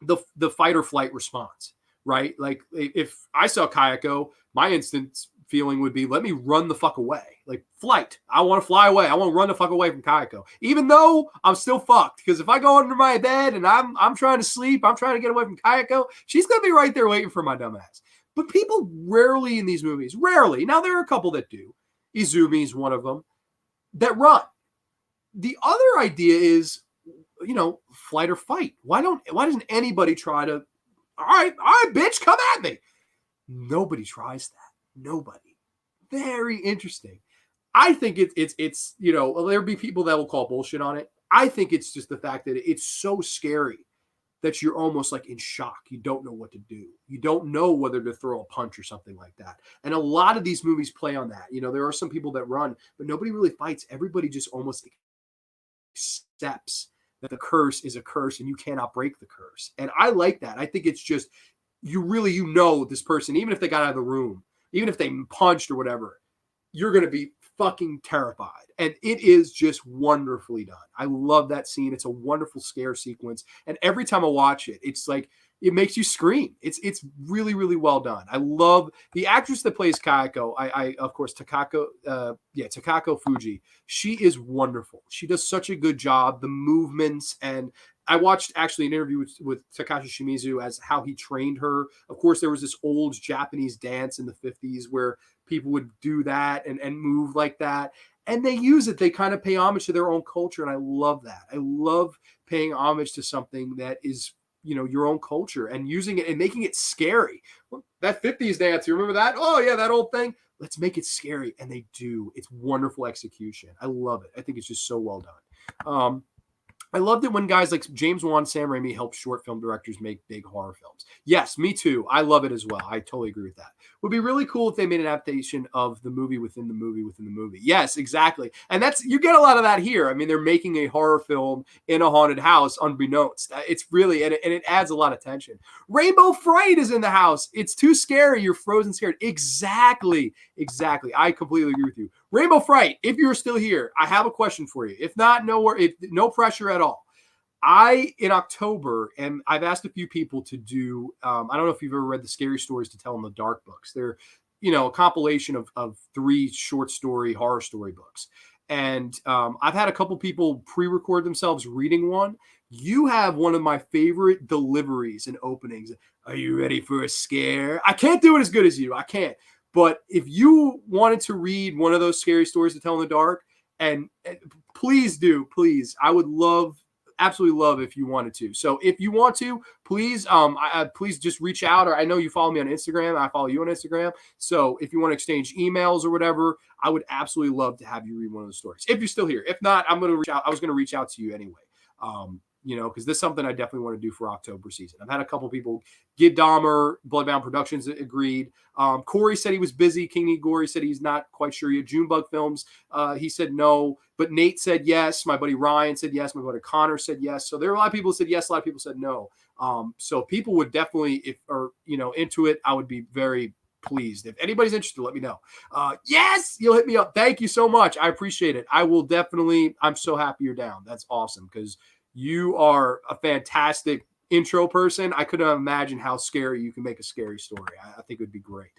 the fight or flight response, right? Like, if I saw Kayako, my instant feeling would be, let me run the fuck away. Like, flight. I want to fly away. I want to run the fuck away from Kayako. Even though I'm still fucked, because if I go under my bed and I'm trying to sleep, I'm trying to get away from Kayako, she's going to be right there waiting for my dumb ass. But people rarely in these movies, now there are a couple that do. Izumi's one of them, that run. The other idea is, flight or fight. Why doesn't anybody try to, all right, bitch, come at me? Nobody tries that. Nobody. Very interesting. I think it's there'll be people that will call bullshit on it. I think it's just the fact that it's so scary that you're almost like in shock. You don't know what to do. You don't know whether to throw a punch or something like that. And a lot of these movies play on that. There are some people that run, but nobody really fights. Everybody just almost accepts that the curse is a curse and you cannot break the curse. And I like that. I think it's just, this person, even if they got out of the room, even if they punched or whatever, you're going to be fucking terrified. And it is just wonderfully done. I love that scene. It's a wonderful scare sequence. And every time I watch it, it's like, it makes you scream. It's really, really well done. I love the actress that plays Kayako. I of course, Takako Fuji. She is wonderful. She does such a good job. The movements, and I watched actually an interview with Takashi Shimizu as how he trained her. Of course, there was this old Japanese dance in the 50s where people would do that and move like that. And they use it. They kind of pay homage to their own culture. And I love that. I love paying homage to something that is, your own culture, and using it and making it scary. That 50s dance, you remember that? Oh yeah, that old thing. Let's make it scary. And they do. It's wonderful execution. I love it. I think it's just so well done. I loved it when guys like James Wan, Sam Raimi help short film directors make big horror films. Yes, me too. I love it as well. I totally agree with that. Would be really cool if they made an adaptation of the movie within the movie within the movie. Yes, exactly. And you get a lot of that here. I mean, they're making a horror film in a haunted house unbeknownst. It's really, and it adds a lot of tension. Rainbow Fright is in the house. It's too scary. You're frozen scared. Exactly. I completely agree with you. Rainbow Fright, if you're still here, I have a question for you. If not, no pressure at all. In October, and I've asked a few people to do, I don't know if you've ever read the Scary Stories to Tell in the Dark books. They're, a compilation of 3 short story, horror story books. And I've had a couple people pre-record themselves reading one. You have one of my favorite deliveries and openings. Are you ready for a scare? I can't do it as good as you. I can't. But if you wanted to read one of those Scary Stories to Tell in the Dark, and please do, please. I would love absolutely love if you wanted to. So if you want to, please, please just reach out. Or I know you follow me on Instagram. I follow you on Instagram. So if you want to exchange emails or whatever, I would absolutely love to have you read one of the stories. If you're still here. If not, I'm going to reach out. I was going to reach out to you anyway. Because this is something I definitely want to do for October season. I've had a couple people, Gid Dahmer, Bloodbound Productions agreed. Corey said he was busy. King Igori said he's not quite sure yet. Junebug Films, he said no. But Nate said yes. My buddy Ryan said yes. My buddy Connor said yes. So there are a lot of people who said yes. A lot of people said no. So people would definitely, into it, I would be very pleased. If anybody's interested, let me know. Yes, you'll hit me up. Thank you so much. I appreciate it. I will definitely, I'm so happy you're down. That's awesome because you are a fantastic intro person. I couldn't imagine how scary you can make a scary story. I think it would be great.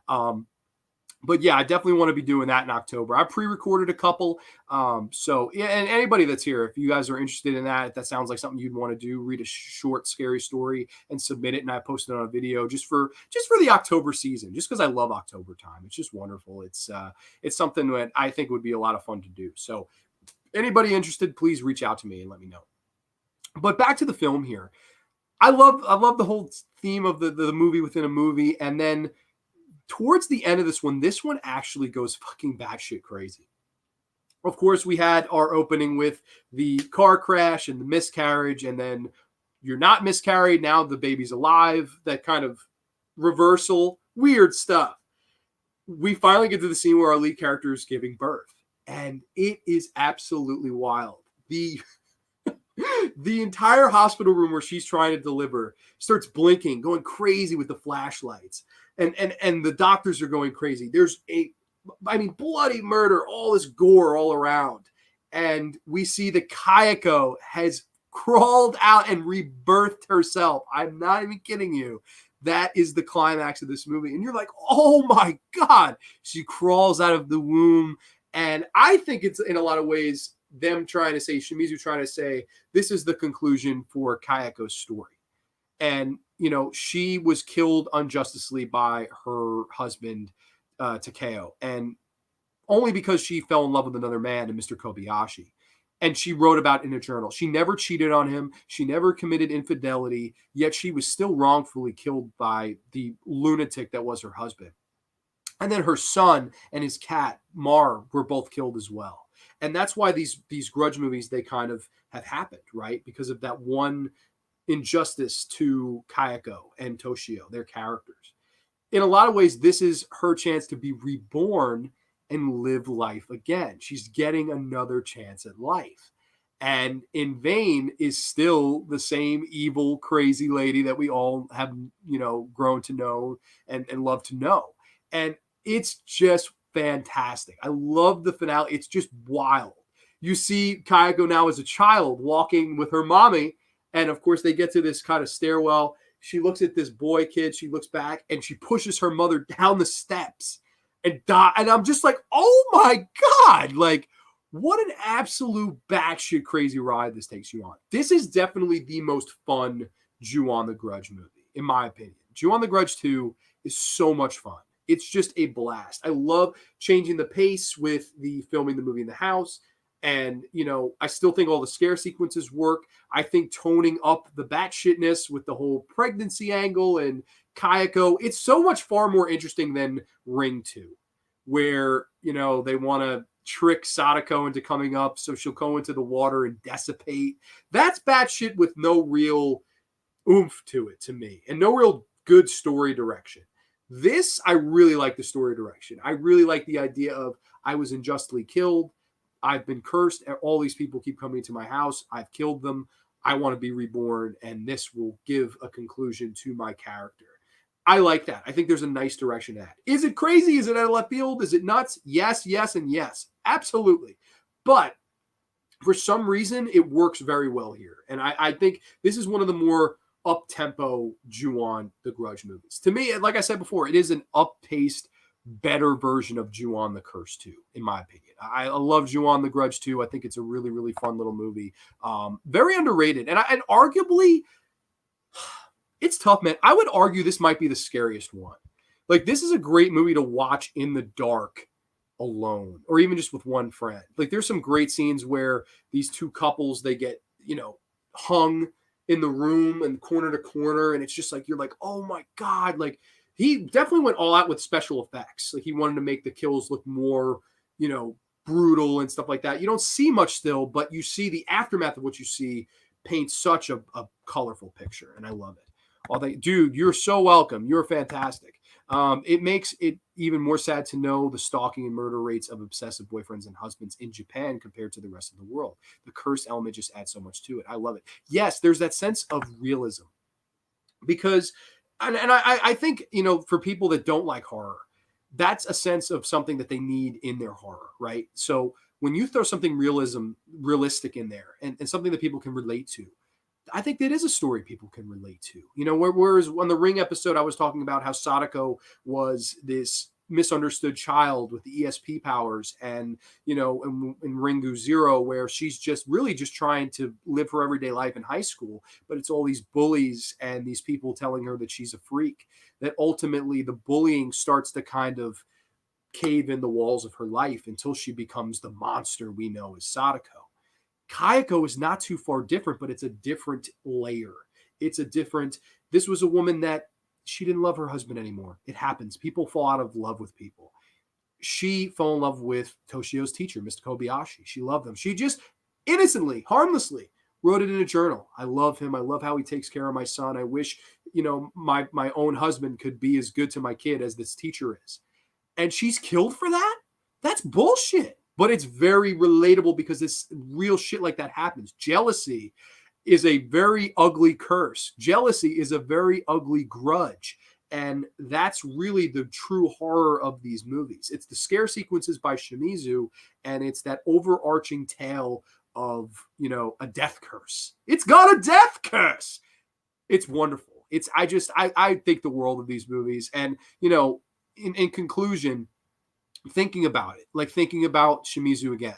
But yeah, I definitely want to be doing that in October. I pre-recorded a couple. So yeah, and anybody that's here, if you guys are interested in that, if that sounds like something you'd want to do, read a short, scary story and submit it. And I post it on a video just for the October season, just because I love October time. It's just wonderful. It's something that I think would be a lot of fun to do. So anybody interested, please reach out to me and let me know. But back to the film here. I love the whole theme of the movie within a movie. And then towards the end of this one actually goes fucking batshit crazy. Of course, we had our opening with the car crash and the miscarriage. And then you're not miscarried. Now the baby's alive. That kind of reversal. Weird stuff. We finally get to the scene where our lead character is giving birth. And it is absolutely wild. The entire hospital room where she's trying to deliver starts blinking, going crazy with the flashlights. And the doctors are going crazy. There's bloody murder, all this gore all around. And we see that Kayako has crawled out and rebirthed herself. I'm not even kidding you. That is the climax of this movie. And you're like, oh my God. She crawls out of the womb. And I think it's in a lot of ways them trying to say, Shimizu trying to say, this is the conclusion for Kayako's story. And, she was killed unjustly by her husband, Takeo, and only because she fell in love with another man, and Mr. Kobayashi. And she wrote about it in a journal. She never cheated on him. She never committed infidelity, yet she was still wrongfully killed by the lunatic that was her husband. And then her son and his cat, Mar, were both killed as well. And that's why these Grudge movies, they kind of have happened, right? Because of that one injustice to Kayako and Toshio, their characters. In a lot of ways, this is her chance to be reborn and live life again. She's getting another chance at life. And in vain is still the same evil, crazy lady that we all have, grown to know and love to know. And it's just fantastic. I love the finale. It's just wild. You see Kayako now as a child walking with her mommy. And of course, they get to this kind of stairwell. She looks at this boy kid. She looks back and she pushes her mother down the steps and die. And I'm just like, oh my God. Like, what an absolute batshit crazy ride this takes you on. This is definitely the most fun Ju-on the Grudge movie, in my opinion. Ju-on the Grudge 2 is so much fun. It's just a blast. I love changing the pace with the filming the movie in the house. And, I still think all the scare sequences work. I think toning up the batshitness with the whole pregnancy angle and Kayako, it's so much far more interesting than Ring 2, where, they want to trick Sadiko into coming up so she'll go into the water and dissipate. That's batshit with no real oomph to it, to me, and no real good story direction. This, I really like the story direction. I really like the idea of I was unjustly killed. I've been cursed. All these people keep coming to my house. I've killed them. I want to be reborn. And this will give a conclusion to my character. I like that. I think there's a nice direction to that. Is it crazy? Is it out of left field? Is it nuts? Yes, yes, and yes. Absolutely. But for some reason, it works very well here. And I think this is one of the more up-tempo Juwon the Grudge movies. To me, like I said before, it is an up-paced, better version of Juwon the Curse 2, in my opinion. I love Juwon the Grudge 2. I think it's a really, really fun little movie. Very underrated. And arguably, it's tough, man. I would argue this might be the scariest one. Like, this is a great movie to watch in the dark alone, or even just with one friend. Like, there's some great scenes where these two couples, they get, hung in the room and corner to corner, and it's just like you're like, oh my god, like he definitely went all out with special effects. Like he wanted to make the kills look more, brutal and stuff like that. You don't see much still, but you see the aftermath of what you see paints such a colorful picture, and I love it. Dude, you're so welcome. You're fantastic. It makes it even more sad to know the stalking and murder rates of obsessive boyfriends and husbands in Japan compared to the rest of the world. The curse element just adds so much to it. I love it. Yes, there's that sense of realism because, and I think, for people that don't like horror, that's a sense of something that they need in their horror, right? So when you throw something realistic in there and something that people can relate to, I think that is a story people can relate to. Whereas on the Ring episode, I was talking about how Sadiko was this misunderstood child with the ESP powers, and in Ringu Zero, where she's just trying to live her everyday life in high school, but it's all these bullies and these people telling her that she's a freak. That ultimately the bullying starts to kind of cave in the walls of her life until she becomes the monster we know as Sadiko. Kayako is not too far different, but it's a different layer. This was a woman that she didn't love her husband anymore. It happens. People fall out of love with people. She fell in love with Toshio's teacher, Mr. Kobayashi. She loved him. She just innocently, harmlessly wrote it in a journal. I love him. I love how he takes care of my son. I wish, my own husband could be as good to my kid as this teacher is. And she's killed for that? That's bullshit. But it's very relatable because it's real shit like that happens. Jealousy is a very ugly curse. Jealousy is a very ugly grudge. And that's really the true horror of these movies. It's the scare sequences by Shimizu, and it's that overarching tale of, a death curse. It's got a death curse. It's wonderful. I think the world of these movies. And, in conclusion, thinking about Shimizu again,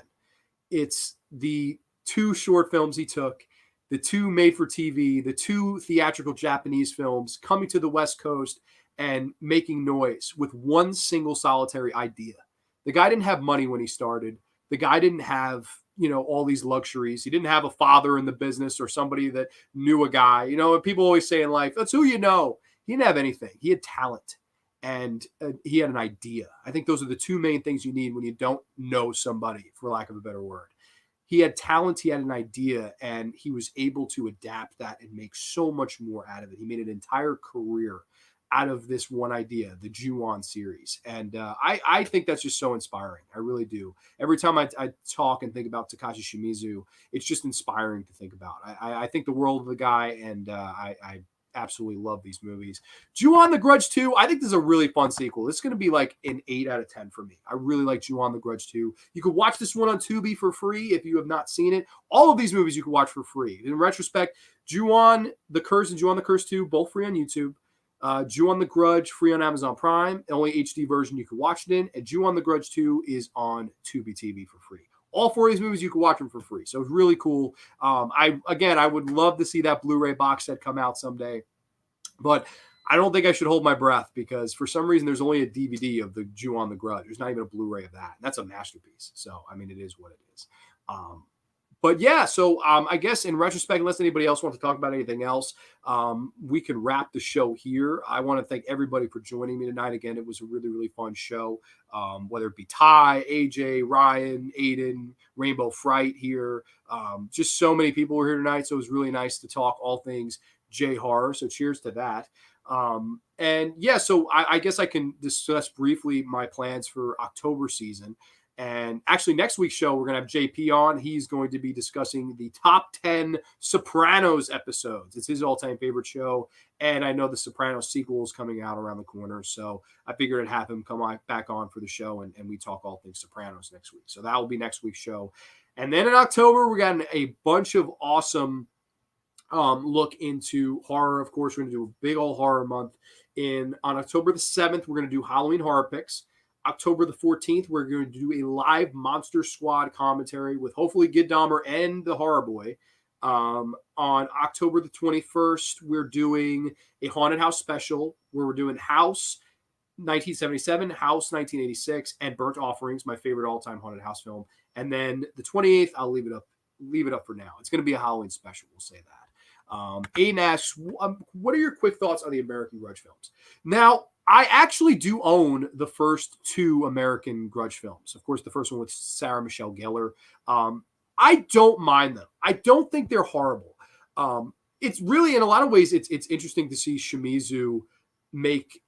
it's the 2 short films he took, the 2 made for TV, the 2 theatrical Japanese films coming to the West Coast and making noise with one single solitary idea. The guy didn't have money when he started. The guy didn't have, all these luxuries. He didn't have a father in the business or somebody that knew a guy. And people always say in life, that's who you know. He didn't have anything. He had talent. And he had an idea. I think those are the 2 main things you need when you don't know somebody, for lack of a better word. He had talent, he had an idea, and he was able to adapt that and make so much more out of it. He made an entire career out of this one idea, the Ju-on series. And I think that's just so inspiring. I really do. Every time I talk and think about Takashi Shimizu, it's just inspiring to think about. I think the world of the guy, and I absolutely love these movies. Juwon the Grudge 2, I think this is a really fun sequel. This is going to be like an 8 out of 10 for me. I really like Juwon the Grudge 2. You could watch this one on Tubi for free if you have not seen it. All of these movies you can watch for free. In retrospect, Juwon the Curse and Juwon the Curse 2, both free on YouTube. Ju-on the Grudge, free on Amazon Prime. The only HD version you can watch it in. And Ju-on the Grudge 2 is on Tubi TV for free. All 4 of these movies, you can watch them for free. So it's really cool. I would love to see that Blu-ray box set come out someday. But I don't think I should hold my breath because for some reason there's only a DVD of the Ju-on the Grudge. There's not even a Blu-ray of that. That's a masterpiece. So, it is what it is. But yeah, so I guess in retrospect, unless anybody else wants to talk about anything else, we can wrap the show here. I want to thank everybody for joining me tonight. Again, it was a really, really fun show, whether it be Ty, AJ, Ryan, Aiden, Rainbow Fright here. Just so many people were here tonight, so it was really nice to talk all things J-horror. So cheers to that. And yeah, so I guess I can discuss briefly my plans for October season. And actually, next week's show, we're going to have JP on. He's going to be discussing the top 10 Sopranos episodes. It's his all-time favorite show. And I know the Sopranos sequel is coming out around the corner. So I figured I'd have him come back on for the show, and we talk all things Sopranos next week. So that will be next week's show. And then in October, we got a bunch of awesome look into horror. Of course, we're going to do a big old horror month. On October the 7th, we're going to do Halloween horror picks. October the 14th, we're going to do a live Monster Squad commentary with hopefully Gid Dahmer and the Horror Boy. On October the 21st, we're doing a Haunted House special where we're doing House 1977, House 1986, and Burnt Offerings, my favorite all-time Haunted House film. And then the 28th, I'll leave it up leave it up for now. It's going to be a Halloween special. We'll say that. Aiden asks, what are your quick thoughts on the American Grudge films? Now, I actually do own the first 2 American Grudge films. Of course, the first one with Sarah Michelle Gellar. I don't mind them. I don't think they're horrible. It's really, in a lot of ways, it's interesting to see Shimizu make,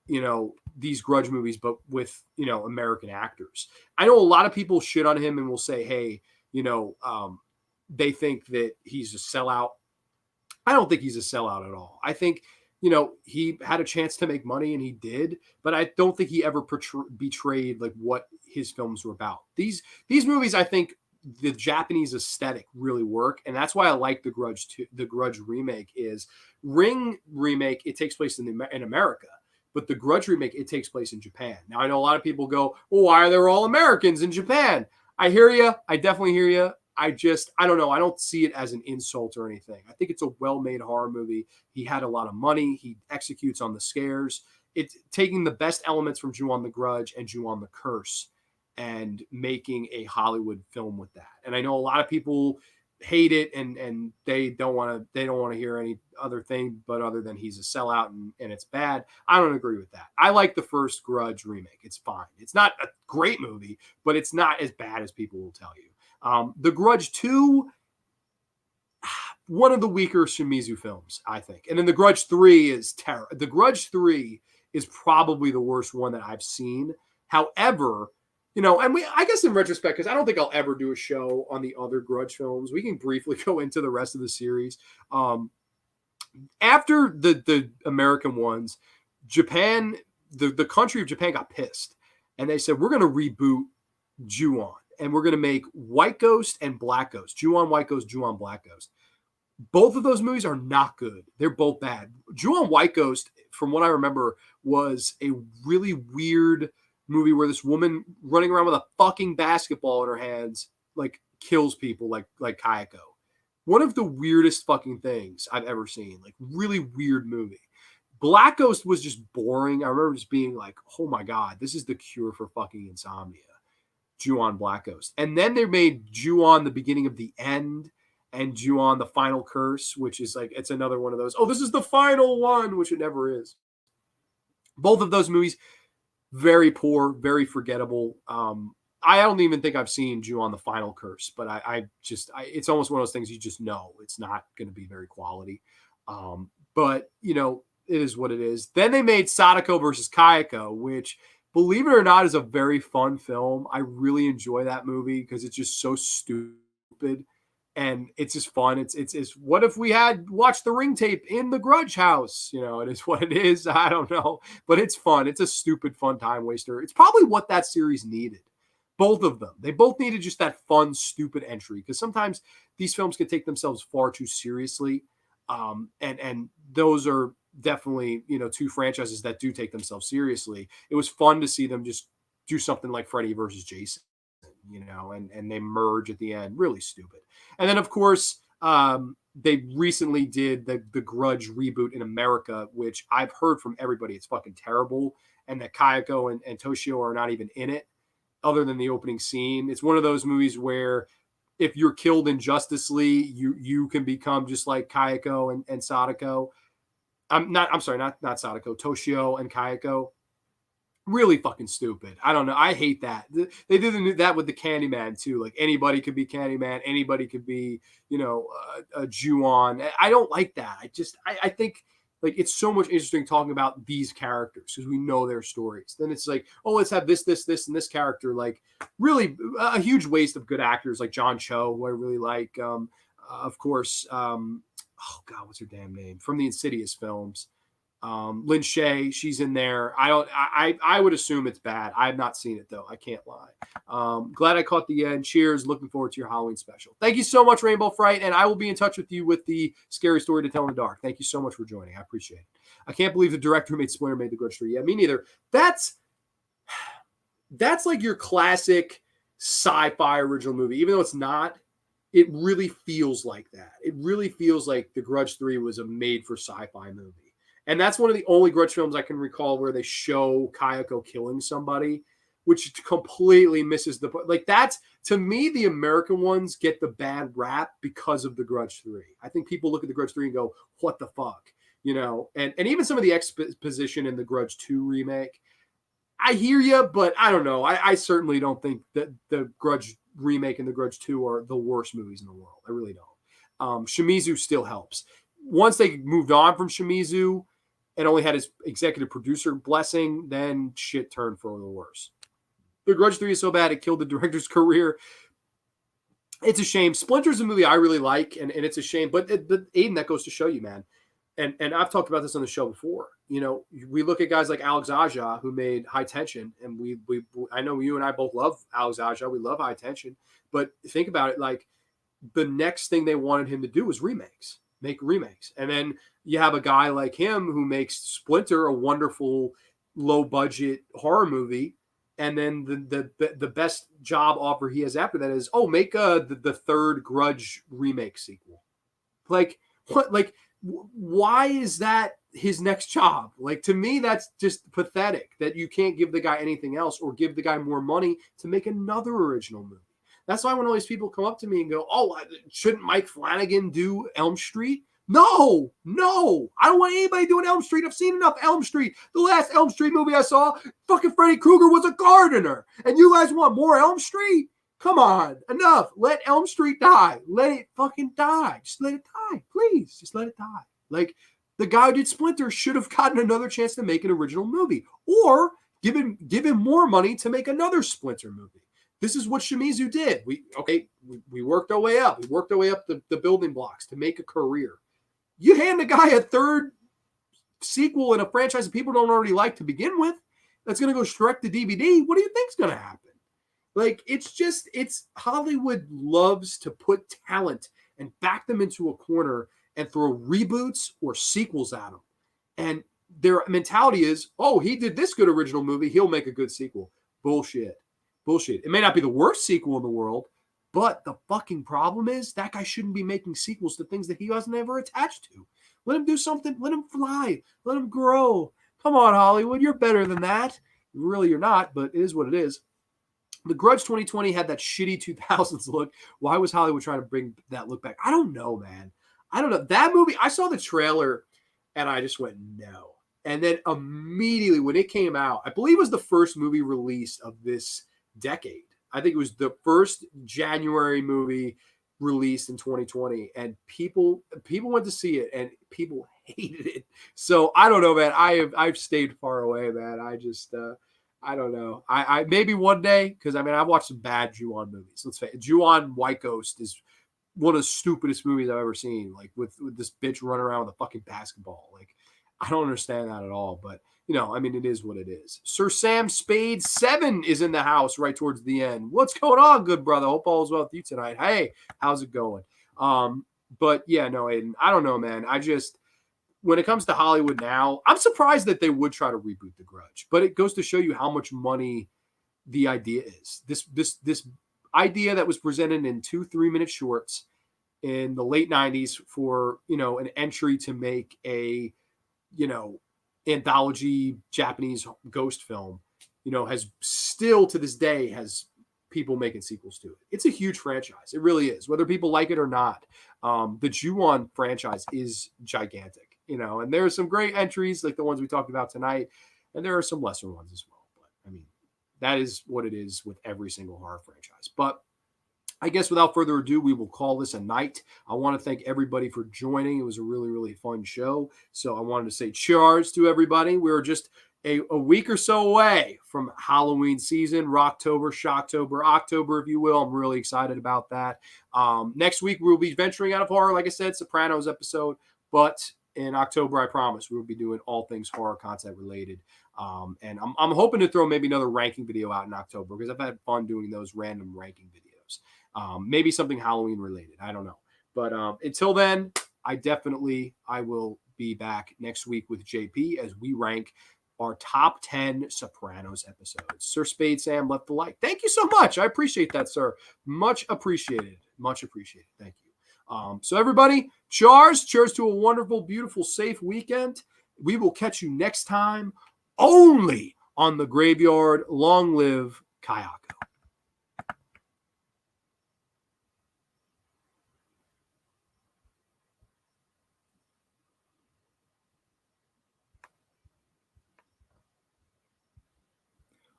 these Grudge movies, but with, American actors. I know a lot of people shit on him and will say, hey, they think that he's a sellout. I don't think he's a sellout at all. I think, he had a chance to make money and he did, but I don't think he ever betrayed like what his films were about. These movies, I think the Japanese aesthetic really work. And that's why I like the Grudge remake is Ring remake. It takes place in America, but the Grudge remake, it takes place in Japan. Now I know a lot of people go, well, why are there all Americans in Japan? I hear you. I definitely hear you. I don't know. I don't see it as an insult or anything. I think it's a well-made horror movie. He had a lot of money. He executes on the scares. It's taking the best elements from Juwon the Grudge and Juwon the Curse and making a Hollywood film with that. And I know a lot of people hate it and they don't want to hear any other thing but other than he's a sellout and it's bad. I don't agree with that. I like the first Grudge remake. It's fine. It's not a great movie, but it's not as bad as people will tell you. The Grudge 2, one of the weaker Shimizu films, I think. And then The Grudge 3 is terrible. The Grudge 3 is probably the worst one that I've seen. However, and I guess in retrospect, because I don't think I'll ever do a show on the other Grudge films, we can briefly go into the rest of the series. After the American ones, Japan, the country of Japan got pissed. And they said, we're going to reboot Ju-on. And we're going to make White Ghost and Black Ghost. Ju-on White Ghost, Ju-on Black Ghost. Both of those movies are not good. They're both bad. Ju-on White Ghost, from what I remember, was a really weird movie where this woman running around with a fucking basketball in her hands, like, kills people like Kayako. One of the weirdest fucking things I've ever seen. Like, really weird movie. Black Ghost was just boring. I remember just being like, oh my God, this is the cure for fucking insomnia. Ju-on Black Ghost. And then they made Ju-on the Beginning of the End and Juwon the Final Curse, which is like, it's another one of those, oh, this is the final one, which it never is. Both of those movies, very poor, very forgettable. I don't even think I've seen Juwon the Final Curse, but I it's almost one of those things you just know it's not going to be very quality. But, it is what it is. Then they made Sadiko versus Kayako, which, believe it or not, is a very fun film. I really enjoy that movie because it's just so stupid and it's just fun. It's what if we had watched the Ring tape in the Grudge house? It is what it is. I don't know, but it's fun. It's a stupid, fun time waster. It's probably what that series needed. Both of them. They both needed just that fun, stupid entry because sometimes these films can take themselves far too seriously. And those are definitely, two franchises that do take themselves seriously. It was fun to see them just do something like Freddy versus Jason, and they merge at the end. Really stupid. And then, of course, they recently did the Grudge reboot in America, which I've heard from everybody it's fucking terrible, and that Kayako and Toshio are not even in it other than the opening scene. It's one of those movies where if you're killed in Justice League, you can become just like Kayako and Sadiko. Not Sadiko, Toshio and Kayako. Really fucking stupid. I don't know. I hate that. They did that with the Candyman too. Like anybody could be Candyman. Anybody could be, a Ju-on. I don't like that. I think like it's so much interesting talking about these characters because we know their stories. Then it's like, oh, let's have this, and this character. Like really a huge waste of good actors like John Cho, who I really like. Of course, oh God, what's her damn name? From the Insidious films. Lin Shaye, she's in there. I would assume it's bad. I have not seen it though. I can't lie. Glad I caught the end. Cheers. Looking forward to your Halloween special. Thank you so much, Rainbow Fright. And I will be in touch with you with the scary story to tell in the dark. Thank you so much for joining. I appreciate it. I can't believe the director who made Splinter made the Grudge 3. Yeah, me neither. That's like your classic sci-fi original movie, even though it's not. It really feels like that. It really feels like The Grudge 3 was a made for sci-fi movie. And that's one of the only Grudge films I can recall where they show Kayako killing somebody. which completely misses the point. Like, that's, to me, the American ones get the bad rap because of The Grudge 3. I think people look at The Grudge 3 and go, what the fuck? You know, and even some of the exposition in The Grudge 2 remake, I hear you, but I don't know. I certainly don't think that The Grudge Remake and The Grudge 2 are the worst movies in the world. I really don't. Shimizu still helps. Once they moved on from Shimizu and only had his executive producer blessing, then shit turned for the worse. The Grudge 3 is so bad it killed the director's career. It's a shame. Splinter's a movie I really like, and it's a shame. But Aiden, that goes to show you, man. And I've talked about this on the show before. You know, we look at guys like Alex Aja, who made High Tension, and we I know you and I both love Alex Aja. We love High Tension. But think about it, like, the next thing they wanted him to do was make remakes. And then you have a guy like him who makes Splinter, a wonderful low-budget horror movie, and then the best job offer he has after that is, make the third Grudge remake sequel. Like, what? Like, why is that his next job? Like, to me, that's just pathetic that you can't give the guy anything else or give the guy more money to make another original movie. That's why when all these people come up to me and go, shouldn't Mike Flanagan do Elm Street? No. I don't want anybody doing Elm Street. I've seen enough Elm Street. The last Elm Street movie I saw, fucking Freddy Krueger was a gardener. And you guys want more Elm Street? Come on. Enough. Let Elm Street die. Let it fucking die. Just let it die. Please. Just let it die. Like, the guy who did Splinter should have gotten another chance to make an original movie. Or give him more money to make another Splinter movie. This is what Shimizu did. We worked our way up. We worked our way up the building blocks to make a career. You hand a guy a third sequel in a franchise that people don't already like to begin with, that's going to go direct to DVD. What do you think's going to happen? Like, it's Hollywood loves to put talent and back them into a corner and throw reboots or sequels at them. And their mentality is, he did this good original movie, he'll make a good sequel. Bullshit. It may not be the worst sequel in the world, but the fucking problem is that guy shouldn't be making sequels to things that he wasn't ever attached to. Let him do something. Let him fly. Let him grow. Come on, Hollywood. You're better than that. Really, you're not, but it is what it is. The Grudge 2020 had that shitty 2000s look. Why was Hollywood trying to bring that look back? I don't know, man. I don't know. That movie, I saw the trailer, and I just went, no. And then immediately when it came out, I believe it was the first movie released of this decade. I think it was the first January movie released in 2020, and people went to see it, and people hated it. So I don't know, man. I've stayed far away, man. I just I don't know. I maybe one day, because I've watched some bad Ju-on movies. Let's face it. Ju-on White Ghost is one of the stupidest movies I've ever seen. Like, with this bitch running around with a fucking basketball. Like, I don't understand that at all, but it is what it is. Sir Sam Spade 7 is in the house right towards the end. What's going on, good brother? Hope all is well with you tonight. Hey, how's it going? But yeah, no, Aiden, I don't know, man. When it comes to Hollywood now, I'm surprised that they would try to reboot The Grudge, but it goes to show you how much money the idea is. This idea that was presented in 2 3-minute shorts in the late 90s for, an entry to make a, anthology Japanese ghost film, has still to this day has people making sequels to it. It's a huge franchise. It really is, whether people like it or not. The Ju-on franchise is gigantic, and there are some great entries like the ones we talked about tonight, and there are some lesser ones as well. But that is what it is with every single horror franchise. But I guess without further ado, we will call this a night. I want to thank everybody for joining. It was a really, really fun show. So I wanted to say cheers to everybody. We're just a week or so away from Halloween season, Rocktober, Shocktober, October, if you will. I'm really excited about that. Next week, we'll be venturing out of horror, like I said, Sopranos episode. But in October, I promise, we'll be doing all things horror content related. And I'm hoping to throw maybe another ranking video out in October, because I've had fun doing those random ranking videos. Maybe something Halloween related. I don't know. But until then, I will be back next week with JP as we rank our top 10 Sopranos episodes. Sir Spade Sam left the like. Thank you so much. I appreciate that, sir. Much appreciated. Much appreciated. Thank you. So everybody, cheers to a wonderful, beautiful, safe weekend. We will catch you next time only on the graveyard. Long live Kayako.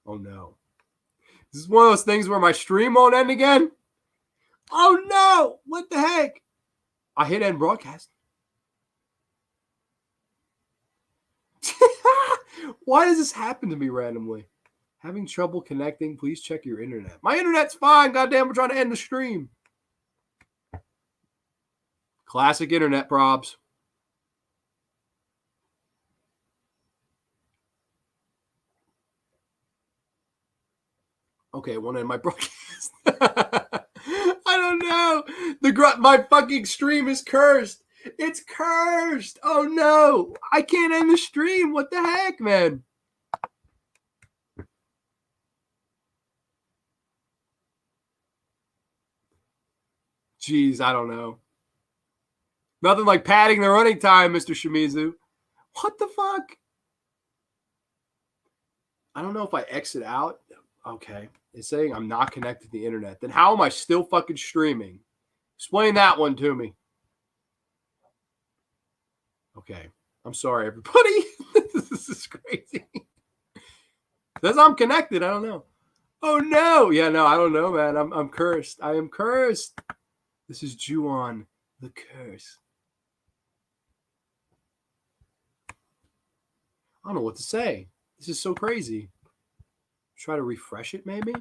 Oh no. This is one of those things where my stream won't end again. Oh no! What the heck? I hit end broadcast. Why does this happen to me randomly? Having trouble connecting? Please check your internet. My internet's fine. Goddamn, we're trying to end the stream. Classic internet probs. Okay, one end my broadcast. I don't know. My fucking stream is cursed. It's cursed. Oh no. I can't end the stream. What the heck, man? Jeez, I don't know. Nothing like padding the running time, Mr. Shimizu. What the fuck? I don't know if I exit out. Okay. It's saying I'm not connected to the internet. Then how am I still fucking streaming? Explain that one to me. Okay. I'm sorry, everybody. This is crazy. Says I'm connected. I don't know. Oh no. Yeah, no, I don't know, man. I'm cursed. I am cursed. This is Juwon the Curse. I don't know what to say. This is so crazy. Try to refresh it, maybe?